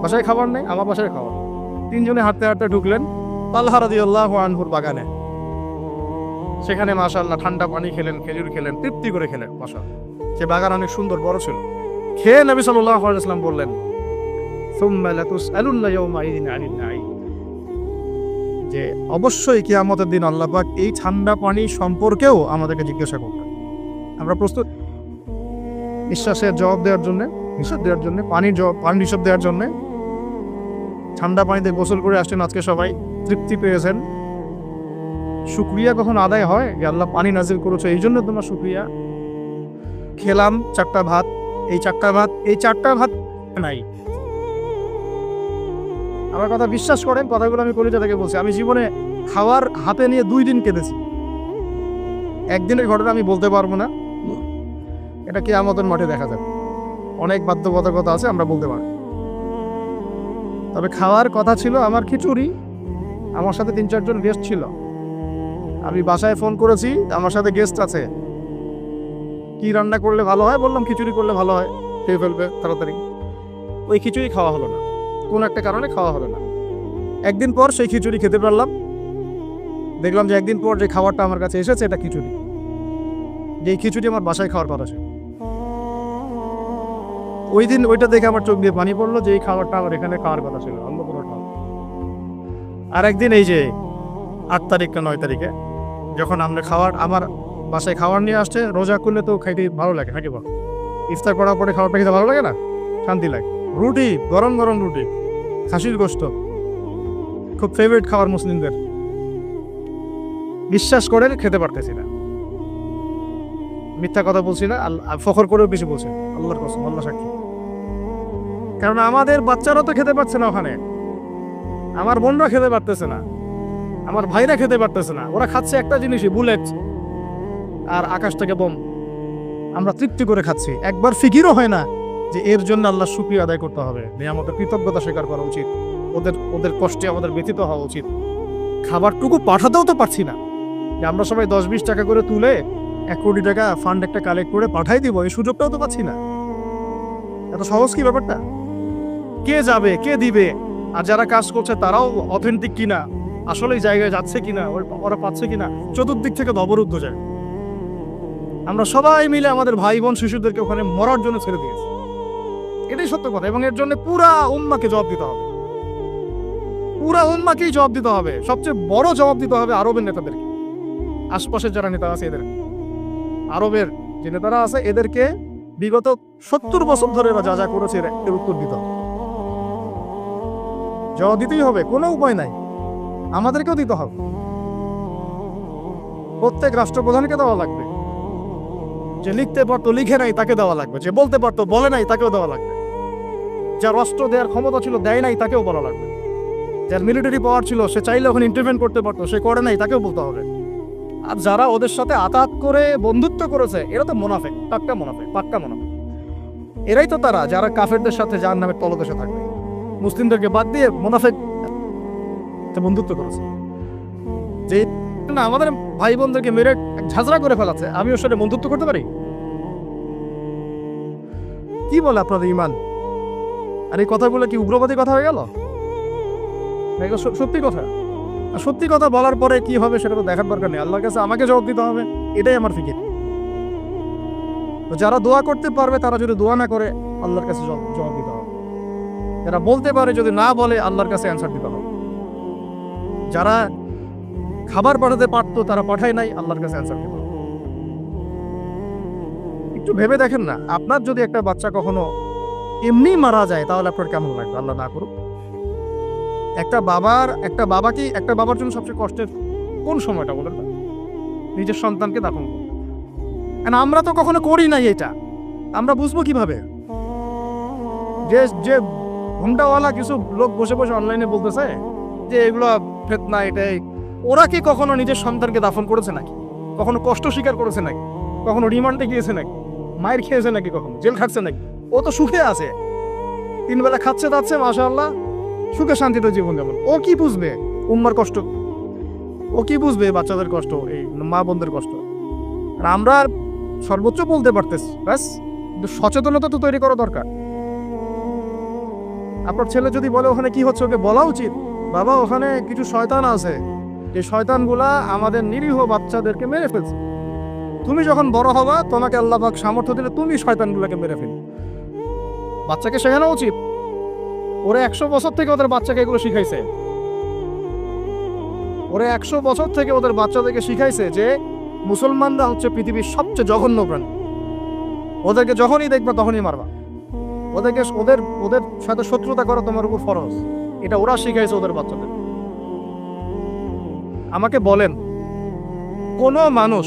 বাসায় খাবার নেই, আমার বাসায় খাবার। তিনজনে হাঁটতে হাঁটতে ঢুকলেন তালহা রাদিয়াল্লাহু আনহুর বাগানে। সেখানে মাশাআল্লাহ ঠান্ডা পানি খেলেন, খেজুর খেলেন, তৃপ্তি করে খেলেন। মাশাআল্লাহ, সে বাগান অনেক সুন্দর, বড় ছিল। খেয়ে নবী সাল্লাল্লাহু আলাইহি ওয়াসাল্লাম বললেন, সুম্মা লাতুসআলুন্না ইয়াওমাইযিন আনিন নাঈম, যে অবশ্যই কিয়ামতের দিন আল্লাহ পাক এই ঠান্ডা পানি সম্পর্কেও আমাদেরকে জিজ্ঞাসা করবেন। আমরা প্রস্তুত নিঃশ্বাসের জবাব দেওয়ার জন্য, হিসাব দেওয়ার জন্য, পানির হিসাব দেওয়ার জন্য? ঠান্ডা পানিতে গোসল করে আসছেন আজকে সবাই, তৃপ্তি পেয়েছেন। শুকরিয়া কখন আদায় হয় যে আল্লাহ পানি নাজিল করেছে, এই জন্য তোমার শুকরিয়া। খেলাম 4টা ভাত, এই 4টা ভাত নাই। আমার কথা বিশ্বাস করেন, কথাগুলো আমি কলিজা থেকে বলছি। আমি জীবনে খাওয়ার হাতে নিয়ে 2 দিন কেঁদেছি। একদিনের ঘটনা আমি বলতে পারবো না, এটা কিয়ামতের মাঠে দেখা যাবে। অনেক বাধ্যবাধকতা আছে, আমরা বলতে পারবো। তবে খাওয়ার কথা ছিল আমার খিচুড়ি। আমার সাথে 3-4 জন গেস্ট ছিল। আমি বাসায় ফোন করেছি, আমার সাথে গেস্ট আছে, কি রান্না করলে ভালো হয়? বললাম খিচুড়ি করলে ভালো হয়, খেয়ে ফেলবে তাড়াতাড়ি। ওই খিচুড়ি খাওয়া হলো না, কোন একটা কারণে খাওয়া হলো না। একদিন পর সেই খিচুড়ি খেতে পারলাম। দেখলাম যে একদিন পর যে খাবারটা আমার কাছে এসেছে এটা খিচুড়ি, যে খিচুড়ি আমার বাসায় খাওয়ার কথা ছিল। ওই দিন ওইটা দেখে আমার চোখ দিয়ে পানি পড়লো যে এই খাবারটা আমার এখানে খাওয়ার কথা ছিল, অন্য কোনো খাবার। আর একদিন এই যে 8 তারিখ না 9 তারিখে যখন আমরা আমার বাসায় খাবার নিয়ে আসছে, রোজা করলে তো খাইতে ভালো লাগে নাকি বল? ইফতার করার পরে খাবারটা খেতে ভালো লাগে না? শান্তি লাগে। রুটি, গরম গরম রুটি, খাসির গোশত, খুব ফেভারিট খাবার মুসলিমদের। বিশ্বাস করে খেতে পারতেছি না, মিথ্যা কথা বলছি না, ফখর করেও বেশি বলছি, আল্লাহর কসম, আল্লাহ সাক্ষী। কারণ আমাদের বাচ্চারা তো খেতে পারছে না ওখানে, আমার বোনরা খেতে পারতেছে না, আমার ভাইরা খেতে পারতেছে না। ওরা খাচ্ছে একটা জিনিসই, বুলেট আর আকাশ থেকে বোম। আমরা তৃপ্তি করে খাচ্ছি, একবার ফিকিরও হয় না যে এর জন্য আল্লাহ শুকরিয়া আদায় করতে হবে, আমাদের কৃতজ্ঞতা স্বীকার করা উচিত, ওদের কষ্টে আমাদের ব্যথিত হওয়া উচিত। খাবারটুকু পাঠাতেও তো পারছি না, যে আমরা সবাই 10-20 টাকা করে তুলে 1 কোটি টাকা ফান্ড একটা কালেক্ট করে পাঠাই দিব, এই সুযোগটাও তো পাচ্ছি না। এত সহজ কি ব্যাপারটা? কে যাবে, কে দিবে? আর যারা কাজ করছে তারাও অথেন্টিক কিনা আসলে এই জায়গায় যাচ্ছে কিনা, ওরা পাচ্ছে কিনা, চতুর্দিক থেকে অবরুদ্ধ যায়। আমরা সবাই মিলে আমাদের ভাই বোন শিশুদেরকে ওখানে মরার জন্য ছেড়ে দিয়েছি। এটাই সত্য কথা, এবং এর জন্য পুরা উম্মাকে জবাব দিতে হবে, পুরা উম্মাকেই জবাব দিতে হবে। সবচেয়ে বড় জবাব দিতে হবে আরবের নেতাদেরকে, আশপাশের যারা নেতা আছে এদের, আরবের যে নেতারা আছে এদেরকে বিগত 70 বছর ধরে এরা যা যা করেছে এর উত্তর দিতে হবে, জবাব দিতেই হবে, কোনো উপায় নাই। আমাদেরকেও দিতে হবে, প্রত্যেক রাষ্ট্রপ্রধানকে দেওয়া লাগবে, যে লিখতে পারতো লিখে নাই তাকে দেওয়া লাগবে, যে বলতে পারতো বলে নাই তাকেও দেওয়া লাগবে, যার অস্ত্র দেওয়ার ক্ষমতা ছিল দেয় নাই তাকেও বলা লাগবে, যার মিলিটারি পাওয়ার ছিল সে চাইলে ওখানে ইন্টারভেন করতে পারতো সে করে নাই তাকেও বলতে হবে। আর যারা ওদের সাথে আতাত করে বন্ধুত্ব করেছে এরা তো মুনাফিক, পাক্কা মুনাফিক, পাক্কা মুনাফিক। এরাই তো তারা যারা কাফেরদের সাথে জাহান্নামের তলদেশে থাকবে, মুসলিমদেরকে বাদ দিয়ে মুনাফিক বন্ধুত্ব করেছে। যে না আমাদের ভাই বোনদেরকে মেরে ঝাঁঝরা করে ফেলাচ্ছে, আমি ওর সাথে বন্ধুত্ব করতে পারি? কি বলে আপনাদের ইমান? আর এই কথাগুলো কি উগ্রবাদী কথা হয়ে গেল? সত্যি কথা, আর সত্যি কথা বলার পরে কি হবে সেটা তো দেখার দরকার নেই, আল্লাহর কাছে আমাকে জবাব দিতে হবে, এটাই আমার ফিকির। তো যারা দোয়া করতে পারবে তারা যদি দোয়া না করে আল্লাহর কাছে জবাব দিতে হবে, যারা বলতে পারে যদি না বলে আল্লাহর কাছে অ্যান্সার দিতে হবে, যারা খাবার পাঠাতে পারতো তারা পাঠায় নাই আল্লাহর কাছে অ্যান্সার দিতে হবে। একটু ভেবে দেখেন না, আপনার যদি একটা বাচ্চা কখনো এমনি মারা যায় তাহলে আপনার কেমন লাগবে? আল্লাহ না করুক। একটা বাবার জন্য সবচেয়ে কষ্টের কোন সময়টা বলেন না? নিজের সন্তানকে দাফন করুন। আমরা তো কখনো করি নাই এটা, আমরা বুঝবো কিভাবে? যে ঘুমটাওয়ালা কিছু লোক বসে বসে অনলাইনে বলতেছে যে এগুলো ফিতনা, এটাই, ওরা কি কখনো নিজের সন্তানকে দাফন করেছে নাকি? কখনো কষ্ট স্বীকার করেছে নাকি? কখনো রিমান্ডে গিয়েছে নাকি? মায়ের খেয়েছে নাকি? কখনো জেল খাটছে নাকি? ও তো সুখে আছে, 3 বেলা খাচ্ছে দাচ্ছে, মাশাআল্লাহ, সুখে শান্তিতে জীবন যাপন। ও কি বুঝবে উম্মার কষ্ট? ও কি বুঝবে বাচ্চাদের কষ্ট, এই মা বোনদের কষ্ট? আর আমরা সর্বোচ্চ বলতে পারতেছি, ব্যাস, কিন্তু সচেতনতা তো তৈরি করা দরকার। আপনার ছেলে যদি বলে ওখানে কি হচ্ছে, ওকে বলা উচিত, বাবা ওখানে কিছু শয়তান আছে, এই শয়তানগুলা আমাদের নিরীহ বাচ্চাদেরকে মেরে ফেলছে, তুমি যখন বড় হবা তোমাকে আল্লাহ পাক সামর্থ্য দিলে তুমি শয়তানগুলোকে মেরে ফেল। বাচ্চাকে শেখানো উচিত। ওরা 100 বছর থেকে ওদের বাচ্চাকে এগুলো শিখাইছে, ওরা 100 বছর থেকে ওদের বাচ্চাদেরকে শিখাইছে যে মুসলমানরা হচ্ছে পৃথিবীর সবচেয়ে জঘন্য প্রাণী, ওদেরকে যখনই দেখবা তখনই মারবা, ওদের সাথে শত্রুতা করা তোমার উপর ফরজ। এটা ওরা শিখাইছে ওদের বাচ্চাদের। আমাকে বলেন, কোন মানুষ,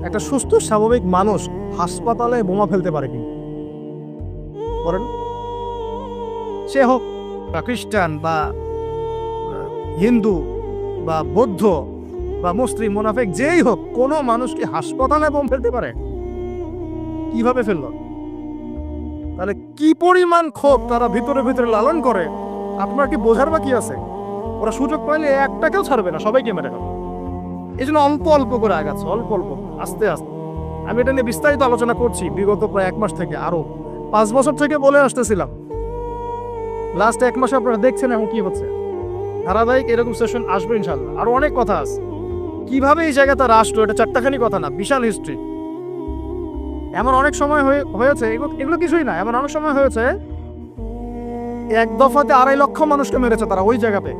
একটা সুস্থ স্বাভাবিক মানুষ হাসপাতালে বোমা ফেলতে পারে কি? বলেন, সে হোক বা খ্রিস্টান বা হিন্দু বা বৌদ্ধ বা মুসলিম, মুনাফিক, যেই হোক, কোনো মানুষ কি হাসপাতালে বোম ফেলতে পারে? কিভাবে ফেলল? তাহলে কি পরিমাণ ক্ষোভ তারা ভিতরে ভিতরে লালন করে আপনার কি বোঝার বাকি আছে? ওরা সুযোগ পাইলে একটাকেও ছাড়বে না, সবাইকে মেরে খাবে। এই জন্য অল্প অল্প করে আগাচ্ছে, অল্প অল্প, আস্তে আস্তে। আমি এটা নিয়ে বিস্তারিত আলোচনা করছি বিগত প্রায় 1 মাস থেকে, আরো 5 বছর থেকে বলে আসতেছিলাম। লাস্ট 1 মাসে আপনারা দেখছেন এখন কি হচ্ছে। ধারাবাহিক এরকম সেশন আসবে ইনশাল্লাহ। আরো অনেক কথা আছে, কিভাবে এই জায়গাটা আসলো, এটা চারটাখানি কথা না, বিশাল হিস্ট্রি। এমন অনেক সময় হয়েছে, এগুলো কিছুই না, এমন অনেক সময় হয়েছে 1 দফাতে 2.5 লক্ষ মানুষকে মেরেছে তারা ওই জায়গাতে,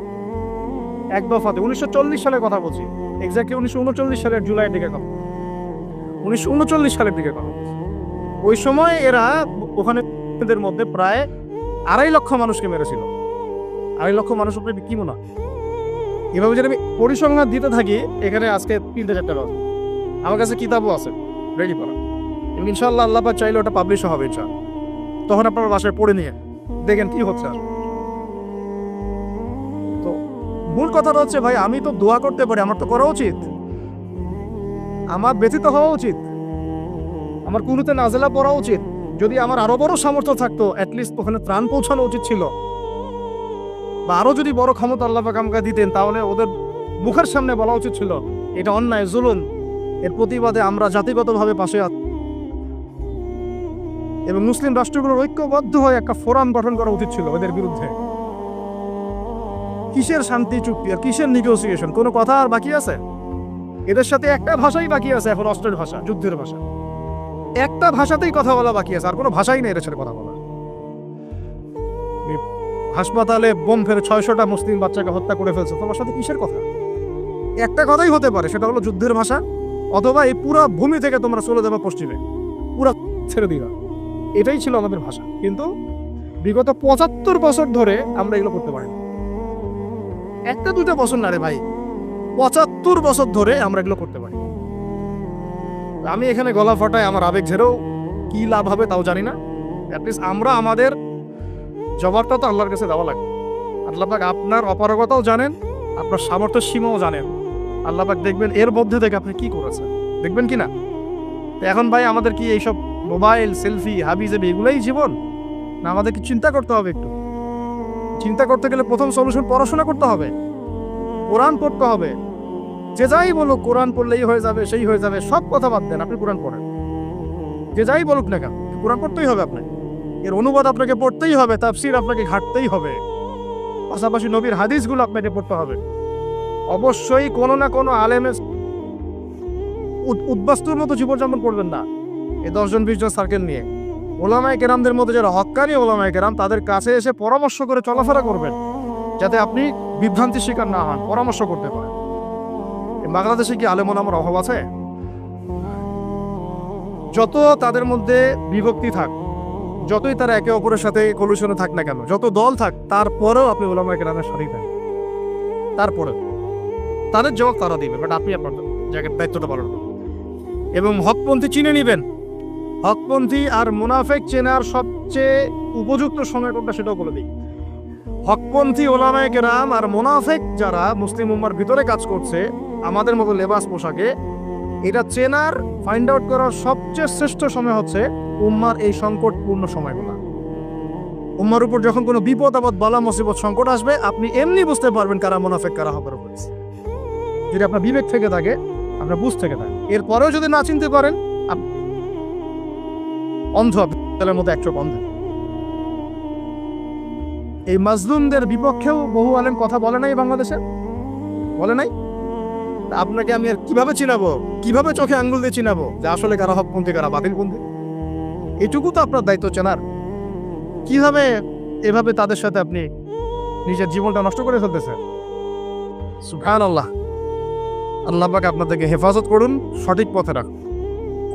1 দফাতে। 1940 সালের কথা বলছি, এক্স্যাক্টলি 1939 সালের জুলাইয়ের দিকে কথা, 1939 সালের দিকে কথা বলছি। ওই সময় এরা ওখানে এদের মধ্যে প্রায় 2.5 লক্ষ মানুষকে মেরেছিল। 2.5 লক্ষ মানুষ উপরে কি মনে হয়? এভাবে যদি আমি পরিসংখ্যান দিতে থাকি, এখানে আজকে 3-4টা কথা, আমার কাছে কিতাবও আছে রেডি করা, ইনশাআল্লাহ আল্লাহ পাক চাইলে ওটা পাবলিশ হবে ইনশাআল্লাহ। তখন আপনারা বাসায় পড়ে নিয়ে দেখেন কি হচ্ছে। তো মূল কথাটা হচ্ছে, ভাই আমি তো দোয়া করতে পারি, আমার তো করা উচিত, আমার ব্যথিত হওয়া উচিত, আমার কুনুতে নাজেলা পড়া উচিত। যদি আমার আরো বড় সামর্থ্য থাকতো, অ্যাটলিস্ট ওখানে ত্রাণ পৌঁছানো উচিত ছিল, বা আরো যদি বড় ক্ষমতা আল্লাহ পাক আমাকে দিতেন, তাহলে ওদের মুখের সামনে বলা উচিত ছিল এটা অন্যায়, জুলুম, এর প্রতিবাদে আমরা জাতিগতভাবে পাশে আছি, এবং মুসলিম রাষ্ট্রগুলোর ঐক্যবদ্ধ হয়ে একটা ফোরাম গঠন করা উচিত ছিল ওদের বিরুদ্ধে। কিসের শান্তি চুক্তি আর কিসের নেগোসিয়েশন? কোনো কথা আর বাকি আছে? এদের সাথে একটা ভাষাই বাকি আছে এখন, অস্ত্রের ভাষা, যুদ্ধের ভাষা। একটা ভাষাতেই কথা বলা বাকি আছে, আর কোনো ভাষাই নেই এদের সাথে কথা বলা। হাসপাতালে বোম ফেলে 600টা মুসলিম বাচ্চাকে হত্যা করে ফেলছে, তোমার সাথে কিসের কথা? একটা কথাই হতে পারে, সেটা হলো যুদ্ধের ভাষা, অথবা এই পুরো ভূমি থেকে তোমরা চলে যাবে পশ্চিমে, পুরা ছেড়ে দিবা। এটাই ছিল আমাদের ভাষা। কিন্তু বিগত 75 বছর ধরে আমরা এগুলো করতে পারি না। একটা দুটো বছর না রে ভাই, 75 বছর ধরে আমরা এগুলো করতে পারি। আমি এখানে গলা ফাটায় আমার আবেগ ঝেড়েও কি লাভ হবে তাও জানি না। অ্যাটলিস্ট আমরা আমাদের জবাবটা তো আল্লাহর কাছে দেওয়া লাগবে। আল্লাহ পাক আপনার অপারগতাও জানেন, আপনার সামর্থ্যের সীমাও জানেন। আল্লাহ পাক দেখবেন এর মধ্যে থেকে আপনি কি করেছেন, দেখবেন কি না? এখন ভাই আমাদের কি এইসব মোবাইল, সেলফি, হাবিজাবি এগুলোই জীবন? না, আমাদের কি চিন্তা করতে হবে? একটু চিন্তা করতে গেলে প্রথম সলিউশন পড়াশোনা করতে হবে, কোরআন পড়তে হবে। যে যাই বলুক কোরআন পড়লেই হয়ে যাবে, সেই হয়ে যাবে, সব কথা বাদ দেন, আপনি কোরআন পড়েন। যে যাই বলুক না কেন, কোরআন পড়তেই হবে আপনাকে। এর অনুবাদ আপনাকে পড়তেই হবে, তাফসীর আপনাকে ঘাটতেই হবে, পাশাপাশি নবীর হাদিসগুলো আপনাকে পড়তে হবে। অবশ্যই কোনো না কোনো আলেমের উদ্বাস্তুর মতো জীবনযাপন করবেন না। এই 10-20 জন সার্কেল নিয়ে ওলামায়ে কেরামদের মধ্যে যারা হক্কানি ওলামায়ে কেরাম, তাদের কাছে এসে পরামর্শ করে চলাফেরা করবেন, যাতে আপনি বিভ্রান্তির শিকার না হন, পরামর্শ করতে পারেন। বাংলাদেশে কি আলেম ওলামার অভাব আছে? যত তাদের মধ্যে বিভক্তি থাক, যতই তারা একে অপরের সাথে কলুশনে থাক না কেন, যত দল থাক, তারপরেও আপনি ওলামায়ে কেরামের সাথেই থাকেন। তারপরে তাদের জবাব তারা দিবে, বাট আপনি আপনার জায়গার দায়িত্বটা পালন করবেন এবং হকপন্থী চিনে নেবেন। হকপন্থী আর মুনাফেক চেনার সবচেয়ে উপযুক্ত সময় কোনটা সেটাও বলে দিই। হকপন্থী ওলামায়ে কেরাম আর মুনাফেক যারা মুসলিম উম্মার ভিতরে কাজ করছে আমাদের মতো লেবাস পোশাকে, এটা চেনার, ফাইন্ড আউট করার সবচেয়ে শ্রেষ্ঠ সময় হচ্ছে উম্মার এই সংকটপূর্ণ সময়গুলো। উম্মার উপর যখন কোনো বিপদ আপদ, বালা মুসিবত, সংকট আসবে, আপনি এমনি বুঝতে পারবেন কারা মুনাফেক কারা হকের উপর। যদি আপনার বিবেক থেকে থাকে, আপনার বুঝ থেকে থাকে, এরপরেও যদি না চিনতে পারেন, অন্ধ, আপনার মতো একচোখ অন্ধ। এই মাজলুমদের বিপক্ষেও বহু আলেম কথা বলে নাই, বাংলাদেশে বলে নাই। আপনাকে আমি আর কিভাবে চিনাবো, কিভাবে চোখে আঙ্গুল দিয়ে চিনাবো যে আসলে কারা হকপন্থী কারা বাতিলপন্থী? এটুকু তো আপনার দায়িত্ব চেনার। কিভাবে এভাবে তাদের সাথে আপনি নিজের জীবনটা নষ্ট করে ফেলতেছেন? সুবহানাল্লাহ। আল্লাহ পাক আপনাদেরকে হেফাজত করুন, সঠিক পথে রাখুন,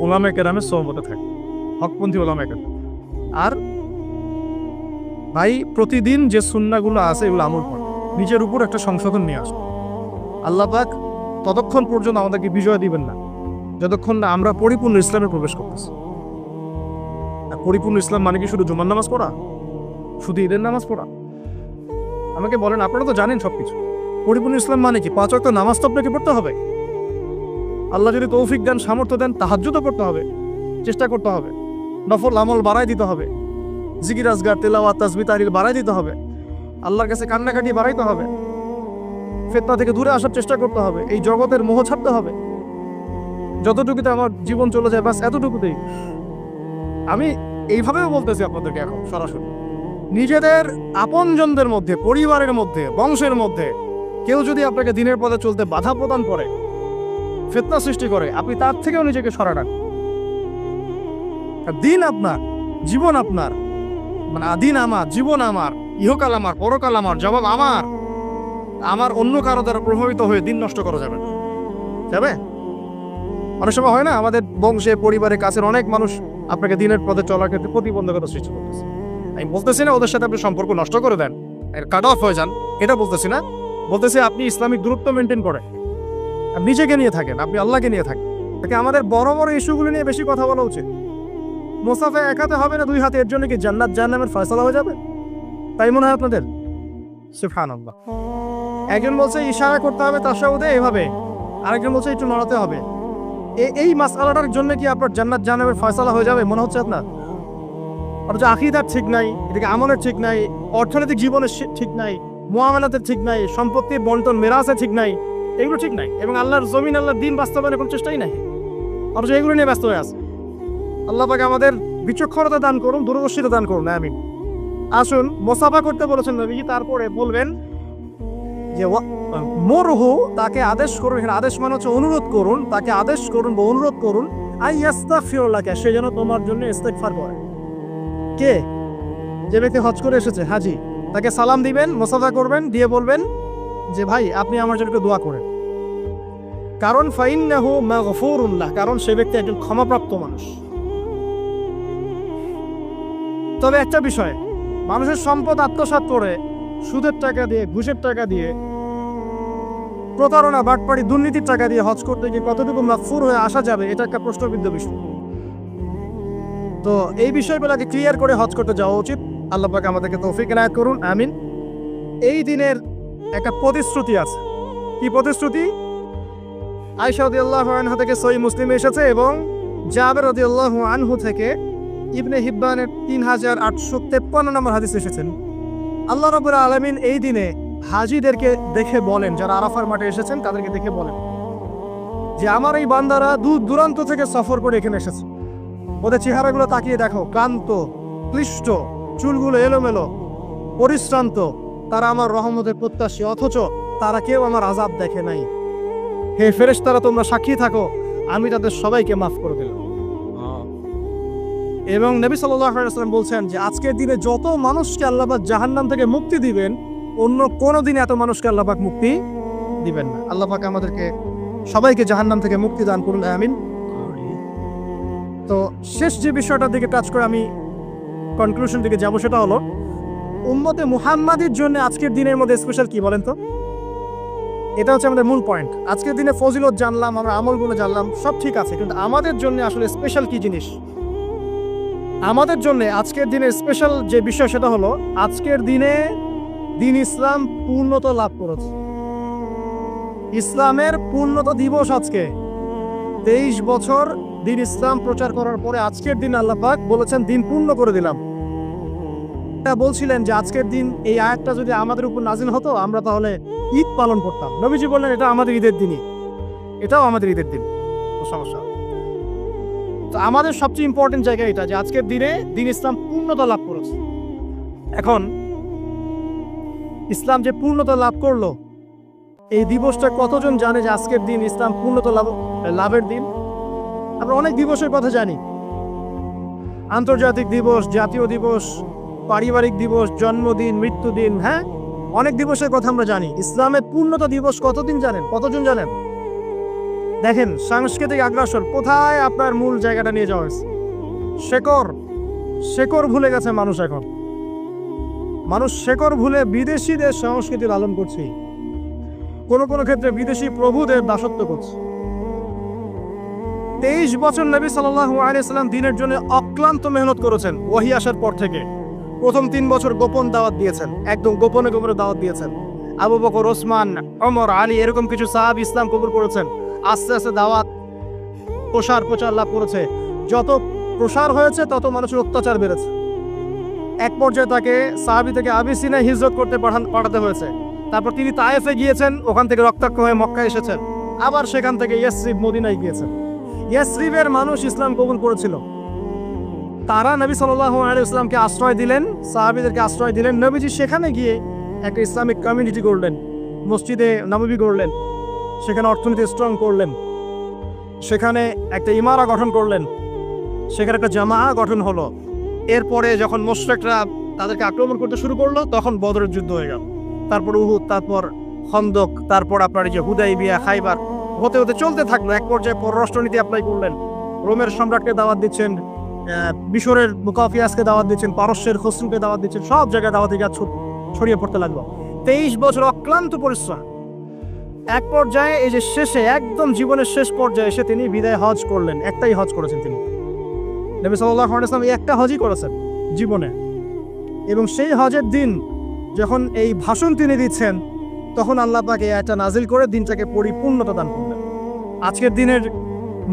ওলামায়ে কেরামের সোহবতে থাকুন, হকপন্থী ওলামায়ে কেরাম। আর ভাই প্রতিদিন যে সুন্নাহগুলো আছে এগুলো আমল করুন, নিজের উপর একটা সংশোধন নিয়ে আসুন। আল্লাহ পাক ততক্ষণ পর্যন্ত আমাদেরকে বিজয় দিবেন না যতক্ষণ না আমরা পরিপূর্ণ ইসলামে প্রবেশ করতেছি। আর পরিপূর্ণ ইসলাম মানে কি শুধু জুমার নামাজ পড়া, শুধু ঈদের নামাজ পড়া? আমাকে বলেন, আপনারা তো জানেন সবকিছু। পরিপূর্ণ ইসলাম মানে কি? 5 ওয়াক্ত নামাজ তো আপনাকে পড়তে হবে। আল্লাহ যদি তৌফিক দেন, সামর্থ্য দেন, তাহাজ্জুদও পড়তে হবে, চেষ্টা করতে হবে, নফল আমল বাড়াই দিতে হবে, জিকির আজগার, তেলাওয়াত, তাসবিহ, তাহলিল বাড়াই দিতে হবে, আল্লাহর কাছে কান্নাকাটি বাড়াইতে হবে, ফিতনা থেকে দূরে আসার চেষ্টা করতে হবে, এই জগতের মোহ ছাড়তে হবে। যতটুকুতে আমার জীবন চলে যায় বাস এতটুকুতেই। আমি এইভাবেও বলতেছি আপনাদেরকে এখন সরাসরি, নিজেদের আপনজনদের মধ্যে, পরিবারের মধ্যে, বংশের মধ্যে কেউ যদি আপনাকে দিনের পথে চলতে বাধা প্রদান করে, ফিতনা সৃষ্টি করে, আপনি তার থেকেও নিজেকে সরান। দিন আপনার, জীবন আপনার, মানে আদিন আমার, জীবন আমার, ইহকাল আমার, পরকাল আমার, জবাব আমার। আমার অন্য কারো দ্বারা প্রভাবিত হয়ে দিন নষ্ট করা যাবে না, যাবে? অনেক সময় হয় না, আমাদের বংশে, পরিবারে, কাছের অনেক মানুষ আপনাকে দিনের পথে চলার ক্ষেত্রে প্রতিবন্ধকতা সৃষ্টি করতেছে। আমি বলতেছি না ওদের সাথে আপনি সম্পর্ক নষ্ট করে দেন, কাট অফ হয়ে যান, এটা বলতেছি না। বলতেছি আপনি ইসলামিক দূরত্ব মেনটেন করেন, নিজেকে নিয়ে থাকেন, আপনি আল্লাহকে নিয়ে থাকেন। তাকে আমাদের বড় বড় ইস্যুগুলো নিয়ে বেশি কথা বলা উচিত। মুসাফা এক হাতে হবে না, 2 হাতে, এর জন্য কি জান্নাত জাহান্নামের ফয়সালা হয়ে যাবে? তাই মনে হয় আপনাদের? সুবহানাল্লাহ। একজন বলছে ইশারা করতে হবে তাশাহুদে এভাবে, আরেকজন বলছে একটু নড়াতে হবে। এই মাসআলাটার জন্য কি আপনার জান্নাত জাহান্নামের ফয়সালা হয়ে যাবে মনে হচ্ছে আপনার? অথচ আকীদার ঠিক নাই, এদিকে আমলের ঠিক নাই, অর্থনৈতিক জীবনের ঠিক নাই, মুআমালাতের ঠিক নাই, সম্পত্তির বন্টন মেরাসে ঠিক নাই, এগুলো ঠিক নাই, এবং আল্লাহর জমিন, আল্লাহর দিন বাস্তবায়নের কোনো চেষ্টাই নাই, অথচ এগুলো নিয়ে ব্যস্ত হয়ে আছে। আল্লাহ পাক আমাদের বিচক্ষণতা দান করুন, দূরদর্শিতা দান করুন, আমিন। আসুন, মুসাফা করতে বলেছেন নবী, তারপরে বলবেন যে মুরহু, তাকে আদেশ করুন, এখানে আদেশ মানে হচ্ছে অনুরোধ করুন, তাকে আদেশ করুন বা অনুরোধ করুন, আইয়াস্তাগফিরুল্লাহ, সে যেন তোমার জন্য ইস্তেগফার করে। কে? যে ব্যক্তি হজ করে এসেছে, হাজি, তাকে সালাম দিবেন, মুসাফা করবেন, দিয়ে বলবেন যে ভাই আপনি আমার জন্য একটু দোয়া করেন। কারণ ফাইন্নাহু মাগফুরুল্লাহ, কারণ সে ব্যক্তি একজন ক্ষমাপ্রাপ্ত মানুষ। তবে একটা বিষয়, মানুষের সম্পদ আত্মসাৎ করে সুদের টাকা দিয়ে, ঘুষের টাকা দিয়ে, প্রতারণা, বাটপাড়ি, দুর্নীতির টাকা দিয়ে হজ করতে গিয়ে কতটুকু মাগফুর হয়ে আসা যাবে, এটা একটা প্রশ্নবিদ্ধ বিষয়। তো এই বিষয়গুলোকে ক্লিয়ার করে হজ করতে যাওয়া উচিত। আল্লাহ পাক আমাদেরকে তৌফিক এনায়েত করুন, আমিন। এই দিনের একটা প্রতিশ্রুতি আছে। কি প্রতিশ্রুতি? আয়েশা রাদিয়াল্লাহু আনহা থেকে সহিহ মুসলিমে এসেছে এবং জাবের রাদিয়াল্লাহু আনহু থেকে ইবনে হিব্বানের 3853 নম্বর হাদিসে এসেছেন। আল্লাহ রাব্বুল আলামিন এই দিনে হাজীদেরকে দেখে বলেন, যারা আরাফার মাঠে এসেছেন তাদেরকে দেখে বলেন যে আমার এই বান্দারা দূর দূরান্ত থেকে সফর করে এখানে এসেছে। ওদের চেহারাগুলো তাকিয়ে দেখো, ক্লান্ত, ক্লিষ্ট, চুলগুলো এলোমেলো, পরিশ্রান্ত। তারা আমার রহমতের প্রত্যাশী, অথচ তারা কেউ আমার আযাব দেখে নাই। হে ফেরেশতারা, তোমরা সাক্ষী থাকো, আমি তাদের সবাইকে মাফ করে দিলাম। এবং নবী সাল্লাল্লাহু আলাইহি ওয়াসাল্লাম বলছেন যে আজকের দিনে যত মানুষকে আল্লাহ পাক জাহান্নাম থেকে মুক্তি দিবেন, অন্য কোনো দিনে এত মানুষকে আল্লাহ পাক মুক্তি দিবেন না। আল্লাহ পাক আমাদেরকে সবাইকে জাহান্নাম থেকে মুক্তি দান করুন, আমিন। তো শেষ যে বিষয়টার দিকে টাচ করে আমি কনক্লুশন দিকে যাব, সেটা হলো উম্মতে মুহাম্মাদির জন্য আজকের দিনের মধ্যে স্পেশাল কি বলেন তো? এটা হচ্ছে আমাদের মূল পয়েন্ট। আজকের দিনে ফজিলত জানলাম, আমরা আমলগুলো জানলাম, সব ঠিক আছে, কিন্তু আমাদের জন্য আসলে স্পেশাল কি জিনিস? আমাদের জন্য আজকের দিনের স্পেশাল যে বিষয়, সেটা হলো আজকের দিনে দিন ইসলাম পূর্ণতা লাভ করেছে। ইসলামের পূর্ণতা দিবস আজকে। 23 বছর দিন ইসলাম প্রচার করার পরে আজকের দিন আল্লাহ পাক বলেছেন দিন পূর্ণ করে দিলাম। বলছিলেন যে আজকের দিন এই আয়াতটা যদি আমাদের উপর নাজিল হতো, আমরা তাহলে ঈদ পালন করতাম। নবীজি বললেন এটা আমাদের ঈদের দিনই, এটাও আমাদের ঈদের দিন, সমস্যা। তো আমাদের সবচেয়ে ইম্পর্টেন্ট জায়গা এটা যে আজকের দিনে দিন ইসলাম পূর্ণতা লাভ করেছে। এখন ইসলাম যে পূর্ণতা লাভ করলো, এই দিবসটা কতজন জানে যে আজকের দিন ইসলাম পূর্ণতা লাভের দিন? আমরা অনেক দিবসের কথা জানি, আন্তর্জাতিক দিবস, জাতীয় দিবস, পারিবারিক দিবস, জন্মদিন, মৃত্যুদিন, হ্যাঁ, অনেক দিবসের কথা আমরা জানি। ইসলামের পূর্ণতা দিবস কতদিন জানেন? কতজন জানেন? দেখেন, সাংস্কৃতিক আগ্রাসন কোথায় আপনার মূল জায়গাটা নিয়ে যাওয়া হয়েছে। শেকড় ভুলে গেছে মানুষ। এখন মানুষ শেকড় ভুলে বিদেশিদের সংস্কৃতি লালন করছে, কোনো কোনো ক্ষেত্রে বিদেশি প্রভুদের দাসত্ব করছে। 23 বছর নবী সাল্লাল্লাহু আলাইহি সাল্লাম দিনের জন্য অক্লান্ত মেহনত করেছেন। ওহী আসার পর থেকে প্রথম 3 বছর গোপন দাওয়াত দিয়েছেন, একদম গোপনে গোপনে দাওয়াত দিয়েছেন। আবু বকর, ওসমান, ওমর, আলী, এরকম কিছু সাহাবী ইসলাম কবুল করেছেন। আস্তে আস্তে দাওয়াত প্রচার লাভ করেছে। যত প্রসার হয়েছে তত মানুষের অত্যাচার বেড়েছে। এক পর্যায়ে তাকে সাহাবী থেকে আবিসিনায় হিজরত করতে পাঠাতে হয়েছে। তারপর তিনি তায়েফে গিয়েছেন, ওখান থেকে রক্তাক্ত হয়ে মক্কায় এসেছেন। আবার সেখান থেকে ইয়াসরিব, মদিনায় গিয়েছেন। ইয়াসরিবের মানুষ ইসলাম কবুল করেছিল। তারা নবী সাল্লাল্লাহু আলাইহি ওয়াসাল্লামকে আশ্রয় দিলেন, সাহাবীদেরকে আশ্রয় দিলেন। নবীজি সেখানে গিয়ে একটা ইসলামিক কমিউনিটি গড়লেন, মসজিদে নববী গড়লেন, সেখানে অর্থনীতি স্ট্রং করলেন, সেখানে একটা ইমারা গঠন করলেন, সেখানে একটা জামা গঠন হলো। এরপরে যখন মুশরিকরা তাদেরকে আক্রমণ করতে শুরু করলো, তখন বদরের যুদ্ধ হয়ে গেল। তারপর উহুদ, তারপর খন্দক, তারপর আপনার যে হুদাইবিয়া, খাইবার, হতে হতে চলতে থাকলো। এক পর্যায়ে পররাষ্ট্রনীতি অ্যাপ্লাই করলেন। রোমের সম্রাটকে দাওয়াত দিচ্ছেন, মিশরের মুকাফিয়াসকে দাওয়াত দিচ্ছেন, পারস্যের খসরুকে দাওয়াত দিচ্ছেন, সব জায়গায় দাওয়াতি কাজ ছড়িয়ে পড়তে লাগলো। 23 বছর অক্লান্ত পরিশ্রম। এক পর্যায়ে এই যে শেষে, একদম জীবনের শেষ পর্যায়ে এসে তিনি বিদায় হজ করলেন। একটাই হজ করেছেন তিনি, নবী সাল্লাল্লাহু আলাইহি ওয়াসাল্লাম একটা হজই করেছেন জীবনে। এবং সেই হজের দিন যখন এই ভাষণ তিনি দিচ্ছেন, তখন আল্লাহ পাক এই আয়াতটা নাজিল করে দিনটাকে পরিপূর্ণতা দান করলেন। আজকের দিনের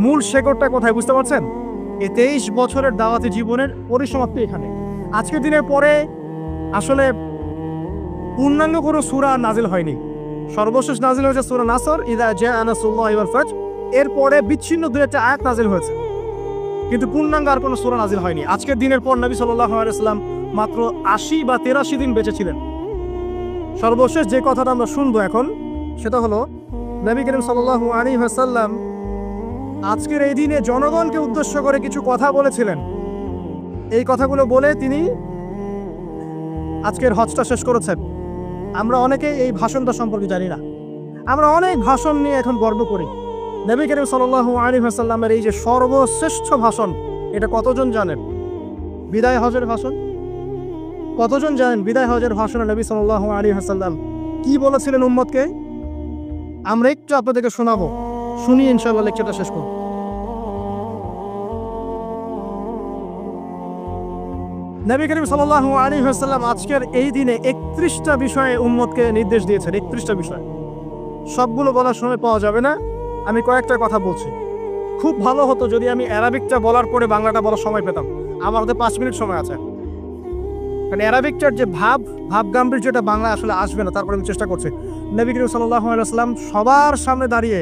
মূল শেকড়টা কোথায় বুঝতে পারছেন? এই 23 বছরের দাওয়াতি জীবনের পরিসমাপ্তি এখানে। আজকের দিনের পরে আসলে পূর্ণাঙ্গ কোনো সূরা নাজিল হয়নি। সর্বশেষ নাজিল হয়েছে সূরা নাসর, ইযা জাআ নাসরুল্লাহি ওয়াল ফাতহ। এরপরে বিচ্ছিন্ন দুই একটা আয়াত নাজিল হয়েছে, কিন্তু পূর্ণাঙ্গ আর কোনো সূরা নাজিল হয়নি। আজকের দিনের পর নবী সাল্লাল্লাহু আলাইহি ওয়াসাল্লাম মাত্র 80 বা 83 দিন বেঁচে ছিলেন। সর্বশেষ যে কথাটা আমরা শুনবো এখন সেটা হলো নবী করিম সাল্লাল্লাহু আলাইহি ওয়াসাল্লাম আজকের এই দিনে জনগণকে উদ্দেশ্য করে কিছু কথা বলেছিলেন। এই কথাগুলো বলে তিনি আজকের হজটা শেষ করেছেন। আমরা অনেকেই এই ভাষণটা সম্পর্কে জানি না। আমরা অনেক ভাষণ নিয়ে এখন গর্ব করি। নবী করিম সাল্লাল্লাহু আলাইহি ওয়াসাল্লামের এই যে সর্বশ্রেষ্ঠ ভাষণ, এটা কতজন জানেন? বিদায় হজের ভাষণ। কতজন জানেন বিদায় হজের ভাষণে নবী সাল্লাল্লাহু আলাইহি ওয়াসাল্লাম কি বলেছিলেন উম্মতকে? আমরা একটু আপনাদেরকে শোনাবো, শুনি ইনশাআল্লাহ লেকচারটা শেষ করব। নবী করিম সাল্লাল্লাহু আলাইহি ওয়াসাল্লাম আজকের এই দিনে 31টা বিষয়ে উম্মতকে নির্দেশ দিয়েছেন। 31টা বিষয়, সবগুলো বলার সময় পাওয়া যাবে না, আমি কয়েকটা কথা বলছি। খুব ভালো হতো যদি আমি অ্যারাবিকটা বলার পরে বাংলাটা বলার সময় পেতাম। আমার হাতে 5 মিনিট সময় আছে, কারণ অ্যারাবিকটার যে ভাব গাম্ভীর্যটা বাংলা আসলে আসবে না। তারপরে আমি চেষ্টা করছি। নবী করিম সাল্লাল্লাহু আলাইহি ওয়াসাল্লাম সবার সামনে দাঁড়িয়ে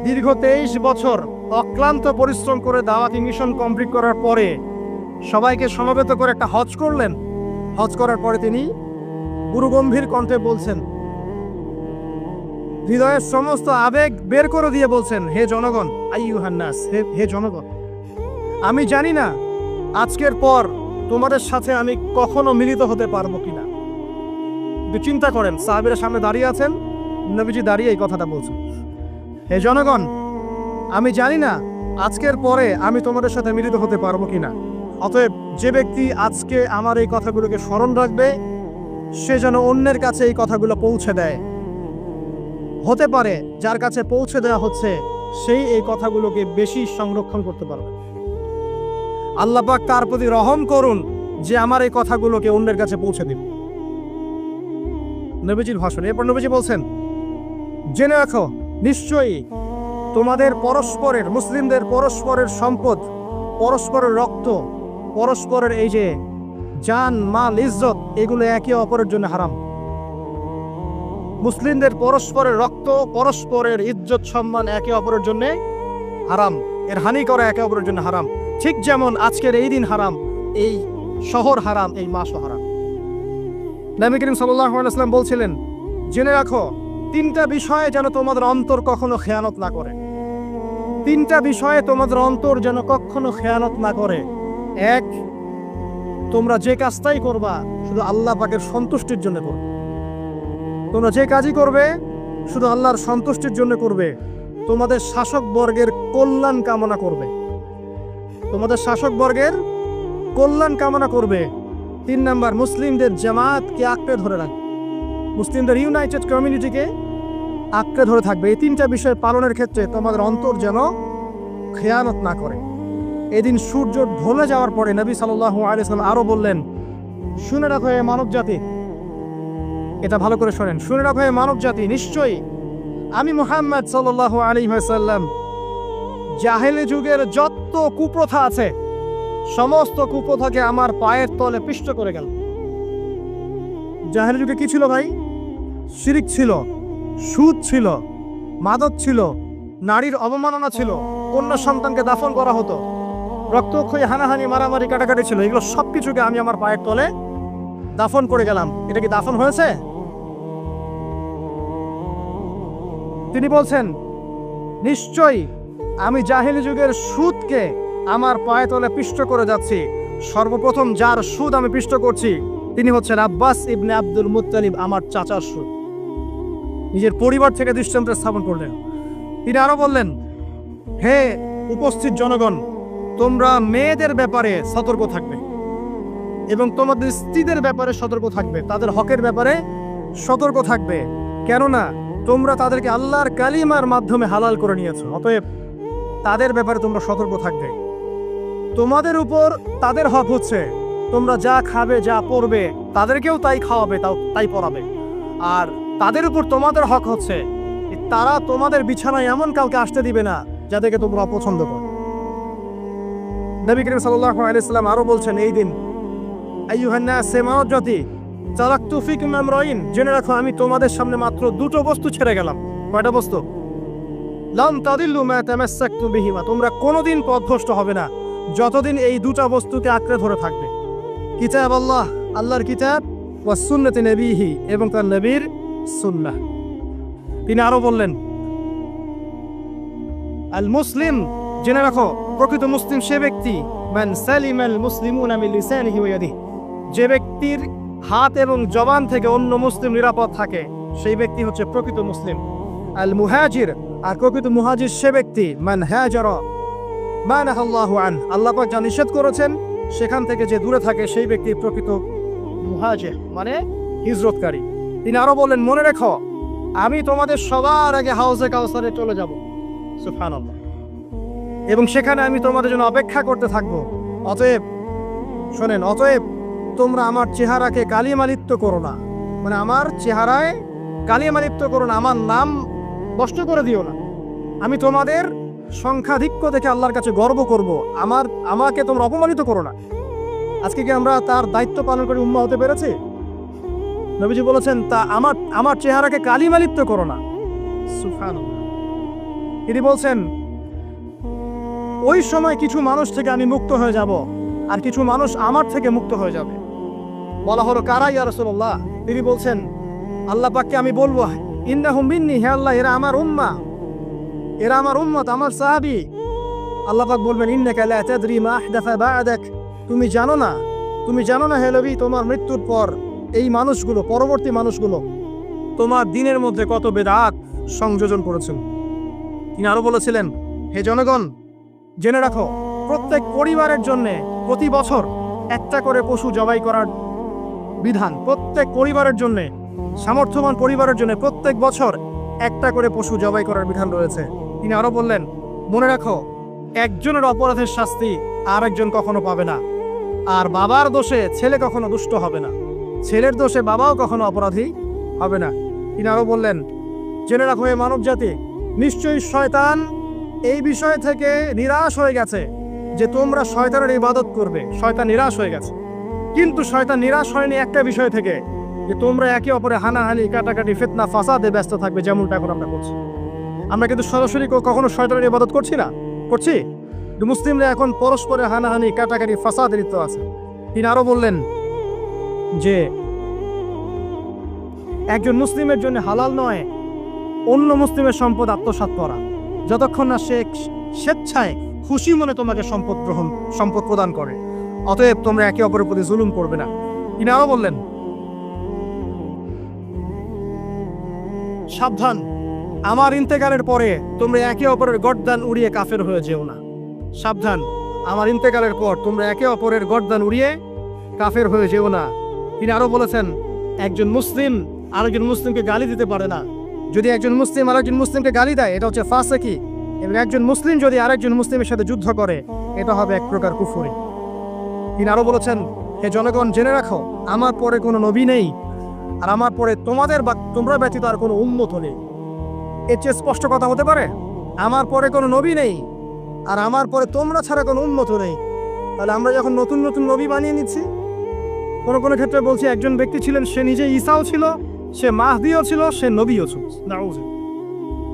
দীর্ঘ 23 বছর অক্লান্ত পরিশ্রম করে দাওয়াতি মিশন কমপ্লিট করার পরে সবাইকে সমবেত করে একটা হজ করলেন। হজ করার পরে তিনি গুরুগম্ভীর কণ্ঠে বলছেন, হৃদয়ের সমস্ত আবেগ বের করে দিয়ে বলছেন, হে জনগণ, আইয়ুহান নাস, হে জনগণ, আমি জানি না আজকের পর তোমাদের সাথে আমি কখনো মিলিত হতে পারবো কিনা। কিন্তু চিন্তা করেন, সাহাবীরা সামনে দাঁড়িয়ে আছেন, নবীজি দাঁড়িয়ে এই কথাটা বলছেন, হে জনগণ, আমি জানি না আজকের পরে আমি তোমাদের সাথে মিলিত হতে পারবো কিনা। অতএব যে ব্যক্তি আজকে আমার এই কথাগুলোকে স্মরণ রাখবে সে যেন অন্যের কাছে এই কথাগুলো পৌঁছে দেয়। হতে পারে যার কাছে পৌঁছে দেওয়া হচ্ছে সেই এই কথাগুলোকে বেশি সংরক্ষণ করতে পারবে। আল্লাহ পাক তার প্রতি রহম করুন যে আমার এই কথাগুলোকে অন্যের কাছে পৌঁছে দিন। নবীজির ভাষণ। এরপর নবীজি বলছেন, জেনে রাখো নিশ্চয়ই তোমাদের পরস্পরের, মুসলিমদের পরস্পরের সম্পদ, পরস্পরের রক্ত, পরস্পরের এই যে জান মাল ইজ্জত, এগুলো একে অপরের জন্য হারাম। মুসলিমদের পরস্পরের রক্ত, পরস্পরের ইজ্জত সম্মান একে অপরের জন্য হারাম। এর হানি করা একে অপরের জন্য হারাম। ঠিক যেমন আজকের এই দিন হারাম, এই শহর হারাম, এই মাসও হারাম। নবী করিম সাল্লাল্লাহু আলাইহি ওয়াসাল্লাম বলছিলেন, জেনে রাখো 3টা বিষয়ে যেন তোমাদের অন্তর কখনো খেয়ানত না করে। 3টা বিষয়ে তোমাদের অন্তর যেন কখনো খেয়ানত না করে। 1, তোমরা যে কাজটাই করবা শুধু আল্লাহ পাকের সন্তুষ্টির জন্য করবে। তোমরা যে কাজই করবে শুধু আল্লাহর সন্তুষ্টির জন্য করবে। তোমাদের শাসক বর্গের কল্যাণ কামনা করবে। তোমাদের শাসক বর্গের কল্যাণ কামনা করবে। 3 নাম্বার, মুসলিমদের জামাতকে আঁকড়ে ধরে রাখবে। মুসলিমদের ইউনাইটেড কমিউনিটিকে আঁকড়ে ধরে থাকবে। এই 3টা বিষয় পালনের ক্ষেত্রে তোমাদের অন্তর যেন খেয়ানত না করে। এদিন সূর্য ঢলে যাওয়ার পরে নবী সাল্লাল্লাহু আলাইহি ওয়াসাল্লাম আরো বললেন, শুনে রাখো হে মানব জাতি, এটা ভালো করে শোনেন, শুনে রাখো হে মানব জাতি, নিশ্চয়ই আমি মুহাম্মদ সাল্লাল্লাহু আলাইহি ওয়াসাল্লাম জাহেলি যুগের যত কুপ্রথা আছে সমস্ত কুপ্রথাকে আমার পায়ের তলে পিষ্ট করে গেল। জাহেলি যুগে কি ছিল ভাই? শিরিক ছিল, সুদ ছিল, মাদক ছিল, নারীর অবমাননা ছিল, কন্যা সন্তানকে দাফন করা হতো, রক্তক্ষয়ী, হানাহানি, মারামারি, কাটাকাটি ছিল। এগুলো সবকিছুকে আমি আমার পায়ের তলে দাফন করে গেলাম। এটা কি দাফন হয়েছে? তিনি বলছেন, নিশ্চয়ই আমি জাহেলি যুগের সুদকে আমার পায়ে তলে পিষ্ট করে যাচ্ছি। সর্বপ্রথম যার সুদ আমি পিষ্ট করছি তিনি হচ্ছেন আব্বাস ইবনে আব্দুল মুত্তালিব, আমার চাচার সুদ। নিজের পরিবার থেকে দৃষ্টান্ত স্থাপন করলেন। তিনি আরো বললেন, হে উপস্থিত জনগণ, তোমরা মেয়েদের ব্যাপারে সতর্ক থাকবে এবং তোমাদের স্ত্রীদের ব্যাপারে সতর্ক থাকবে, তাদের হকের ব্যাপারে সতর্ক থাকবে, কেননা তোমরা তাদেরকে আল্লাহর কালিমার মাধ্যমে হালাল করে নিয়েছো। অতএব তাদের ব্যাপারে তোমরা সতর্ক থাকবে। তোমাদের উপর তাদের হক হচ্ছে তোমরা যা খাবে, যা পরবে, তাদেরকেও তাই খাওয়াবে, তাই পরাবে। আর তাদের উপর তোমাদের হক হচ্ছে তারা তোমাদের বিছানায় এমন কাউকে আসতে দিবে না যাদেরকে তোমরা অপছন্দ করো। নবী করিম সাল্লাল্লাহু আলাইহি ওয়াসাল্লাম আরো বলছেন, এই দিন আইয়ুহান নাস, হে মানব জাতি, তারাকতু ফিকুম আমরাইন, জেনে রাখো আমি তোমাদের সামনে মাত্র 2টো বস্তু ছেড়ে গেলাম। কয়টা বস্তু? লাম তাদিল্লু মা তামাসসাকতুম বিহিমা, তোমরা কোনোদিন পথভ্রষ্ট হবে না যতদিন এই 2টা বস্তুকে আঁকড়ে ধরে থাকবে। কিতাব আল্লাহ, আল্লাহর কিতাব, ওয়া সুন্নতি নবীহি, এবং তার নবীর সুন্নাহ। তিনি আরো বললেন, আল মুসলিম, জেনে রাখো প্রকৃত মুসলিম সে ব্যক্তি মান সালিমাল মুসলিমুনা মিন লিসানিহি ওয়া ইয়াদিহি, যে ব্যক্তির হাত এবং জবান থেকে অন্য মুসলিম নিরাপদ থাকে, সেই ব্যক্তি হচ্ছে প্রকৃত মুসলিম। আল মুহাজির, আর প্রকৃত মুহাজির সে ব্যক্তি মান হাজারা মা নাহাল্লাহু আন, আল্লাহ পাক যা নিষেধ করেছেন সেখান থেকে যে দূরে থাকে, সেই ব্যক্তি প্রকৃত মুহাজির, মানে হিজরতকারী। তিনি আরো বললেন, মনে রেখো আমি তোমাদের সবার আগে হাউজে কাউসারে চলে যাব, সুবহানাল্লাহ, এবং সেখানে আমি তোমাদের জন্য অপেক্ষা করতে থাকবো। অতএব শোনেন, অতএব তোমরা আমার চেহারাকে কালিমালিপ্ত করো না, মানে আমার চেহারায় কালিমালিপ্ত করো না, আমার নাম নষ্ট করে দিও না। আমি তোমাদের সংখ্যাধিক্য দেখে আল্লাহর কাছে গর্ব করব, আমাকে তোমরা অপমানিত করো না। আজকে কি আমরা তার দায়িত্ব পালন করে উম্মাহ হতে পেরেছি? নবীজি বলেছেন, তা আমার চেহারাকে কালিমালিপ্ত করো না, সুবহানাল্লাহ। তিনি বলছেন, ওই সময় কিছু মানুষ থেকে আমি মুক্ত হয়ে যাব, আর কিছু মানুষ আমার থেকে মুক্ত হয়ে যাবে। বলা হলো, কারা ইয়া রাসূলুল্লাহ? তিনি বলছেন, আল্লাহ পাককে আমি বলবো, ইন্নাহুম মিন্নি, হে আল্লাহ এরা আমার উম্মাহ, এরা আমার উম্মত, আমার সাহাবী। আল্লাহ পাক বলবেন, ইন্নাকা লা তাদরি মা আহদাসা বা'দাক, তুমি জানো না হে নবী, তোমার মৃত্যুর পর এই মানুষগুলো, পরবর্তী মানুষগুলো তোমার দিনের মধ্যে কত বেদাত সংযোজন করেছেন। তিনি আরো বলেছিলেন, হে জনগণ জেনে রাখো প্রত্যেক পরিবারের জন্য প্রতি বছর একটা করে পশু জবাই করার বিধান, প্রত্যেক পরিবারের জন্য, সামর্থ্যবান পরিবারের জন্য প্রত্যেক বছর একটা করে পশু জবাই করার বিধান রয়েছে। তিনি আরো বললেন, মনে রাখো একজনের অপরাধের শাস্তি আরেকজন কখনো পাবে না, আর বাবার দোষে ছেলে কখনো দুষ্ট হবে না, ছেলের দোষে বাবাও কখনো অপরাধী হবে না। তিনি আরো বললেন, জেনে রাখো হে মানব জাতি, নিশ্চয়ই শয়তান এই বিষয় থেকে নিরাশ হয়ে গেছে যে তোমরা শয়তানের ইবাদত করবে। শয়তান নিরাশ হয়ে গেছে, কিন্তু শয়তান নিরাশ হয়নি একটা বিষয় থেকে, যে তোমরা একে অপরে হানাহানি, কাটাকাটি, ফিতনা, ফাসাদে ব্যস্ত থাকবে, যেমনটা এখন আমরা করছি। আমরা কিন্তু সরাসরি কখনো শয়তানের ইবাদত করছি না, করছি? মুসলিমরা এখন পরস্পরে হানাহানি, কাটাকাটি, ফাসাদে লিপ্ত আছে। তিনি আরো বললেন যে একজন মুসলিমের জন্য হালাল নয় অন্য মুসলিমের সম্পদ আত্মসাৎ করা, যতক্ষণ না সে স্বেচ্ছায় খুশি মনে তোমাকে সম্পদ প্রদান করে। অতএব তোমরা একে অপরের প্রতি জুলুম করবে না। তিনি আরো বললেন, সাবধান, আমার ইন্তেকালের পরে তোমরা একে অপরের গর্দান উড়িয়ে কাফের হয়ে যেও না। সাবধান, আমার ইন্তেকালের পর তোমরা একে অপরের গর্দান উড়িয়ে কাফের হয়ে যেও না। তিনি আরো বলেছেন, একজন মুসলিম আরেকজন মুসলিমকে গালি দিতে পারে না। যদি একজন মুসলিম আরেকজন মুসলিমকে গালি দেয়, এটা হচ্ছে ফাসিকি, এবং একজন মুসলিম যদি আরেকজন মুসলিমের সাথে যুদ্ধ করে, এটা হবে এক প্রকার কুফরি। তিনি আরো বলেছেন, হে জনগণ জেনে রাখো আমার পরে কোনো নবী নেই, আর আমার পরে তোমরা ব্যতীত আর কোনো উম্মত নেই। এর চেয়ে স্পষ্ট কথা হতে পারে? আমার পরে কোনো নবী নেই, আর আমার পরে তোমরা ছাড়া কোনো উম্মত নেই। তাহলে আমরা যখন নতুন নতুন নবী বানিয়ে নিচ্ছি, কোনো কোনো ক্ষেত্রে বলছি একজন ব্যক্তি ছিলেন, সে নিজে ঈসাও ছিল, সে মাহদিও ছিল, সে নবীও ছিল।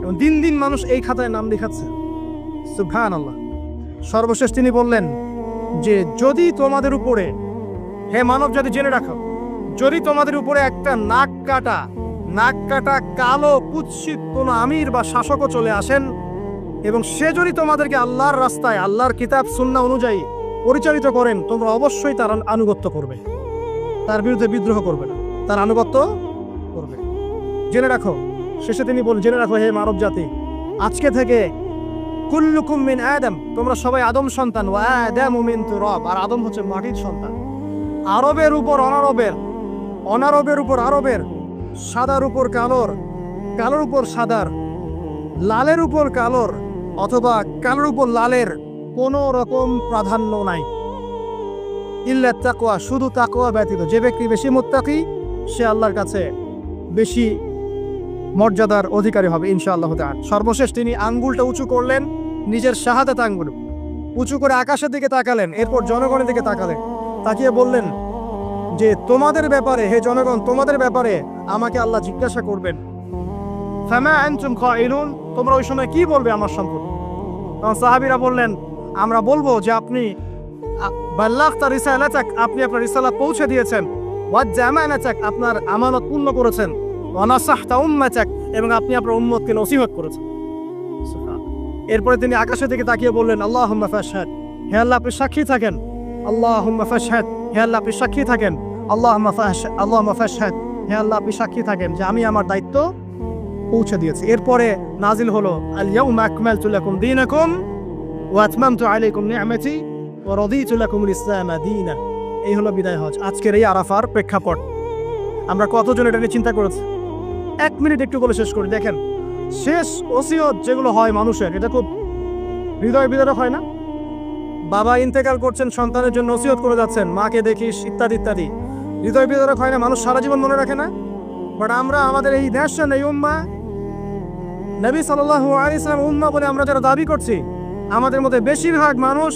এবং দিন দিন মানুষ এই খাতায় নাম লেখাচ্ছে, সুবহানাল্লাহ। সর্বশেষ তিনি বললেন যে যদি তোমাদের উপরে, হে মানব জাতি জেনে রাখো, যদি তোমাদের উপরে একটা নাক কাটা কালো কুৎসিত কোনো আমির বা শাসকও চলে আসেন, এবং সে যদি তোমাদেরকে আল্লাহর রাস্তায়, আল্লাহর কিতাব সুন্নাহ অনুযায়ী পরিচালিত করেন, তোমরা অবশ্যই তার আনুগত্য করবে, তার বিরুদ্ধে বিদ্রোহ করবে না, তার আনুগত্য করবে। জেনে রাখো, শেষে তিনি বলেন, জেনে রাখো হে মানব জাতি, আজকে থেকে কুল্লুকুম মিন আদম, তোমরা সবাই আদম সন্তান, ওয়া আদামু মিন তুরাব, আর আদম হচ্ছে মাটির সন্তান। আরবের উপর অনারবের, অনারবের উপর আরবের, সাদার উপর কালোর, কালোর উপর সাদার, লালের উপর কালোর, অথবা কালোর উপর লালের কোনো রকম প্রাধান্য নাই। ইল্লা তাকওয়া, শুধু তাকওয়া ব্যতীত। যে ব্যক্তি বেশি মুত্তাকি, সে আল্লাহর কাছে বেশি মর্যাদার অধিকারী হবে ইনশাআল্লাহ তাআলা। সর্বশেষ তিনি আঙ্গুলটা উঁচু করলেন, নিজের শাহাদাত আঙ্গুল উঁচু করে আকাশের দিকে তাকালেন, এরপর জনগণের দিকে তাকালেন, তাকিয়ে বললেন যে তোমাদের ব্যাপারে, হে জনগণ, তোমাদের ব্যাপারে আমাকে আল্লাহ জিজ্ঞাসা করবেন। ফামা আনতুম কাইলুন, তোমরা ওই সময় কি বলবে আমার সম্পর্কে? তখন সাহাবীরা বললেন, আমরা বলবো যে আপনি বাল্লাগতা রিসালাতাক, আপনি আপনার রিসালাত পৌঁছে দিয়েছেন, ওয়াজ্জা আমানাতাক, আপনার আমানত পূর্ণ করেছেন, ওয়া নাসাহতা উম্মাতাক, এবং আপনি আপনার উম্মতকে নসিহত করেছেন। এরপরে তিনি আকাশের দিকে তাকিয়ে বললেন, আল্লাহুম্মা ফাশহাদ, হে আল্লাহ আপনি সাক্ষী থাকেন। আল্লাহুম্মা ফাশহাদ, হে আল্লাহ আপনি সাক্ষী থাকেন। আল্লাহুম্মা ফাশহাদ, হে আল্লাহ আপনি সাক্ষী থাকেন যে আমি আমার দায়িত্ব পৌঁছে দিয়েছি। এরপরে নাজিল হলো, আল ইয়াউমা আকমালতু লাকুম দীনাকুম ওয়া আতমামতু আলাইকুম নি'মাতি ওয়া রাদিতু লাকুমুল ইসলামা দীনান। এই হলো বিদায় হজ, আজকের এই আরাফার প্রেক্ষাপট। আমরা কতজন এটা নিয়ে চিন্তা করেছি? 1 মিনিট একটু বলে শেষ করি। দেখেন, শেষ ওসিয়ত যেগুলো হয় মানুষের, এটা খুব হৃদয় বিদারক হয় না? বাবা ইন্তেকাল করছেন, সন্তানের জন্য ওসিয়ত করে যাচ্ছেন, মাকে দেখিস, ইত্যাদি ইত্যাদি। হৃদয় বিদারক হয় না? মানুষ সারা জীবন মনে রাখে না? বাট আমরা আমাদের এই নেশন, এই উম্মাহ, নবী সাল্লাল্লাহু আলাইহি সাল্লাম উম্মাহ বলে আমরা যারা দাবি করছি, আমাদের মধ্যে বেশিরভাগ মানুষ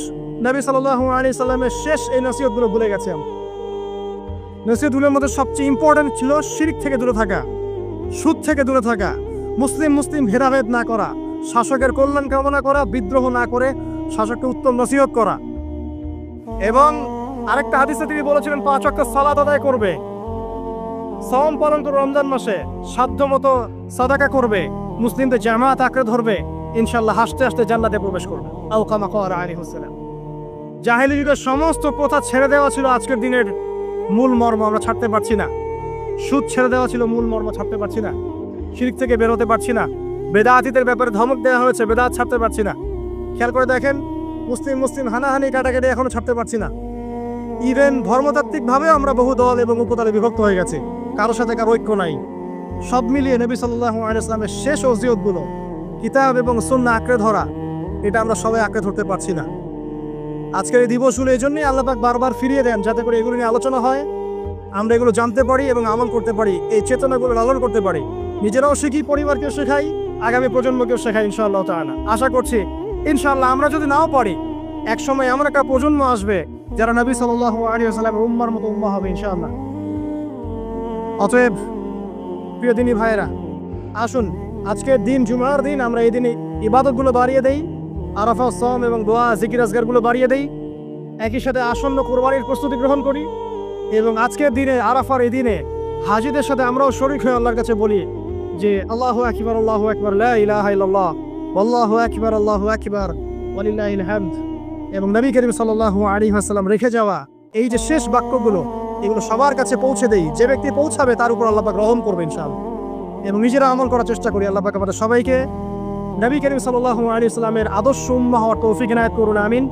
নবী সাল্লাল্লাহু আলাইহি সাল্লামের শেষ এই নসিহতগুলো ভুলে গেছে। নসিহতগুলোর মধ্যে সবচেয়ে ইম্পর্টেন্ট ছিল শিরক থেকে দূরে থাকা, সুদ থেকে দূরে থাকা, মুসলিম ভেদাভেদ না করা, শাসকের কল্যাণ কামনা করা, বিদ্রোহ না করে শাসককে উত্তম নসিহত করা। এবং আরেকটা হাদিসে তিনি বলেছিলেন 5 ওয়াক্ত সালাত আদায় করবে, সাওম পালন করে রমজান মাসে, সাধ্যমতো সাদাকা করবে, মুসলিমদের জামাত আঁকড়ে ধরবে, ইনশাআল্লাহ হাসতে হাসতে জান্নাতে প্রবেশ করবে। আও কামা ক্বালা আলাইহিস সালাম। জাহেলি যুগের সমস্ত প্রথা ছেড়ে দেওয়া ছিল আজকের দিনের মূল মর্ম, আমরা ছাড়তে পারছি না। সুদ ছেড়ে দেওয়া ছিল মূল মর্ম, ছাড়তে পারছি না। শিরক থেকে বের হতে পারছি না। বেদাতীদের ব্যাপারে ধমক দেওয়া হয়েছে, বেদাত ছাড়তে পারছি না। খেয়াল করে দেখেন, মুসলিম হানাহানি কাটাকাটি এখনো ছাড়তে পারছি না। ইভেন ধর্মতাত্ত্বিকভাবে আমরা বহু দল এবং উপদলে বিভক্ত হয়ে গেছি, কারোর সাথে কারো ঐক্য নাই। সব মিলিয়ে নবী সাল্লাল্লাহু আলাইহি ওয়াসাল্লামের শেষ ওসিয়তগুলো, কিতাব এবং সুন্নাহ আঁকড়ে ধরা, এটা আমরা সবাই আঁকড়ে ধরতে পারছি না। আজকের এই দিবসগুলো এই জন্যই আল্লাহ পাক বারবার ফিরিয়ে দেন, যাতে করে এগুলো নিয়ে আলোচনা হয়, আমরা এগুলো জানতে পারি এবং আমল করতে পারি, এই চেতনাগুলো লালন করতে পারি, নিজেরাও শিখি, পরিবারকেও শেখাই, আগামী প্রজন্মকেও শেখাই ইনশাআল্লাহ তাআলা। আশা করছি ইনশাআল্লাহ আমরা যদি নাও পারি, একসময় এমন একটা প্রজন্ম আসবে যারা নবী সাল্লাল্লাহু আলাইহি ওয়াসাল্লামের উম্মার মতো উম্মাহ হবে ইনশাআল্লাহ। অতএব প্রিয় দিনী ভাইয়েরা, আসুন আজকের দিন, জুমার দিন, আমরা এই দিনে ইবাদতগুলো বাড়িয়ে দেই, আরাফা, সাওম এবং দোয়া, জিকির আজকারগুলো বাড়িয়ে দেই, একই সাথে আসন্ন কুরবানির প্রস্তুতি গ্রহণ করি, এবং আজকের দিনে, আরাফার এই দিনে হাজিদের সাথে আমরাও শরীক হয়ে আল্লাহর কাছে বলি যে আল্লাহু আকবার, আল্লাহু আকবার, লা ইলাহা ইল্লাল্লাহ, আল্লাহু আকবার, আল্লাহু আকবার, ওয়ালিল্লাহিল হামদ। এবং নবী করিম সাল্লাল্লাহু আলাইহি ওয়াসাল্লাম রেখে যাওয়া এই যে শেষ বাক্যগুলো, এগুলো সবার কাছে পৌঁছে দেই। যে ব্যক্তি পৌঁছাবে তার উপর আল্লাহ পাক রহম করবে ইনশাআল্লাহ। এবং নিজেরা আমল করার চেষ্টা করি। আল্লাহ পাক আমাদের সবাইকে নবী করিম সাল্লাল্লাহু আলাইহি ওয়াসাল্লামের আদর্শ উম্মাহ হওয়ার তৌফিক এনায়েত করুন, আমিন।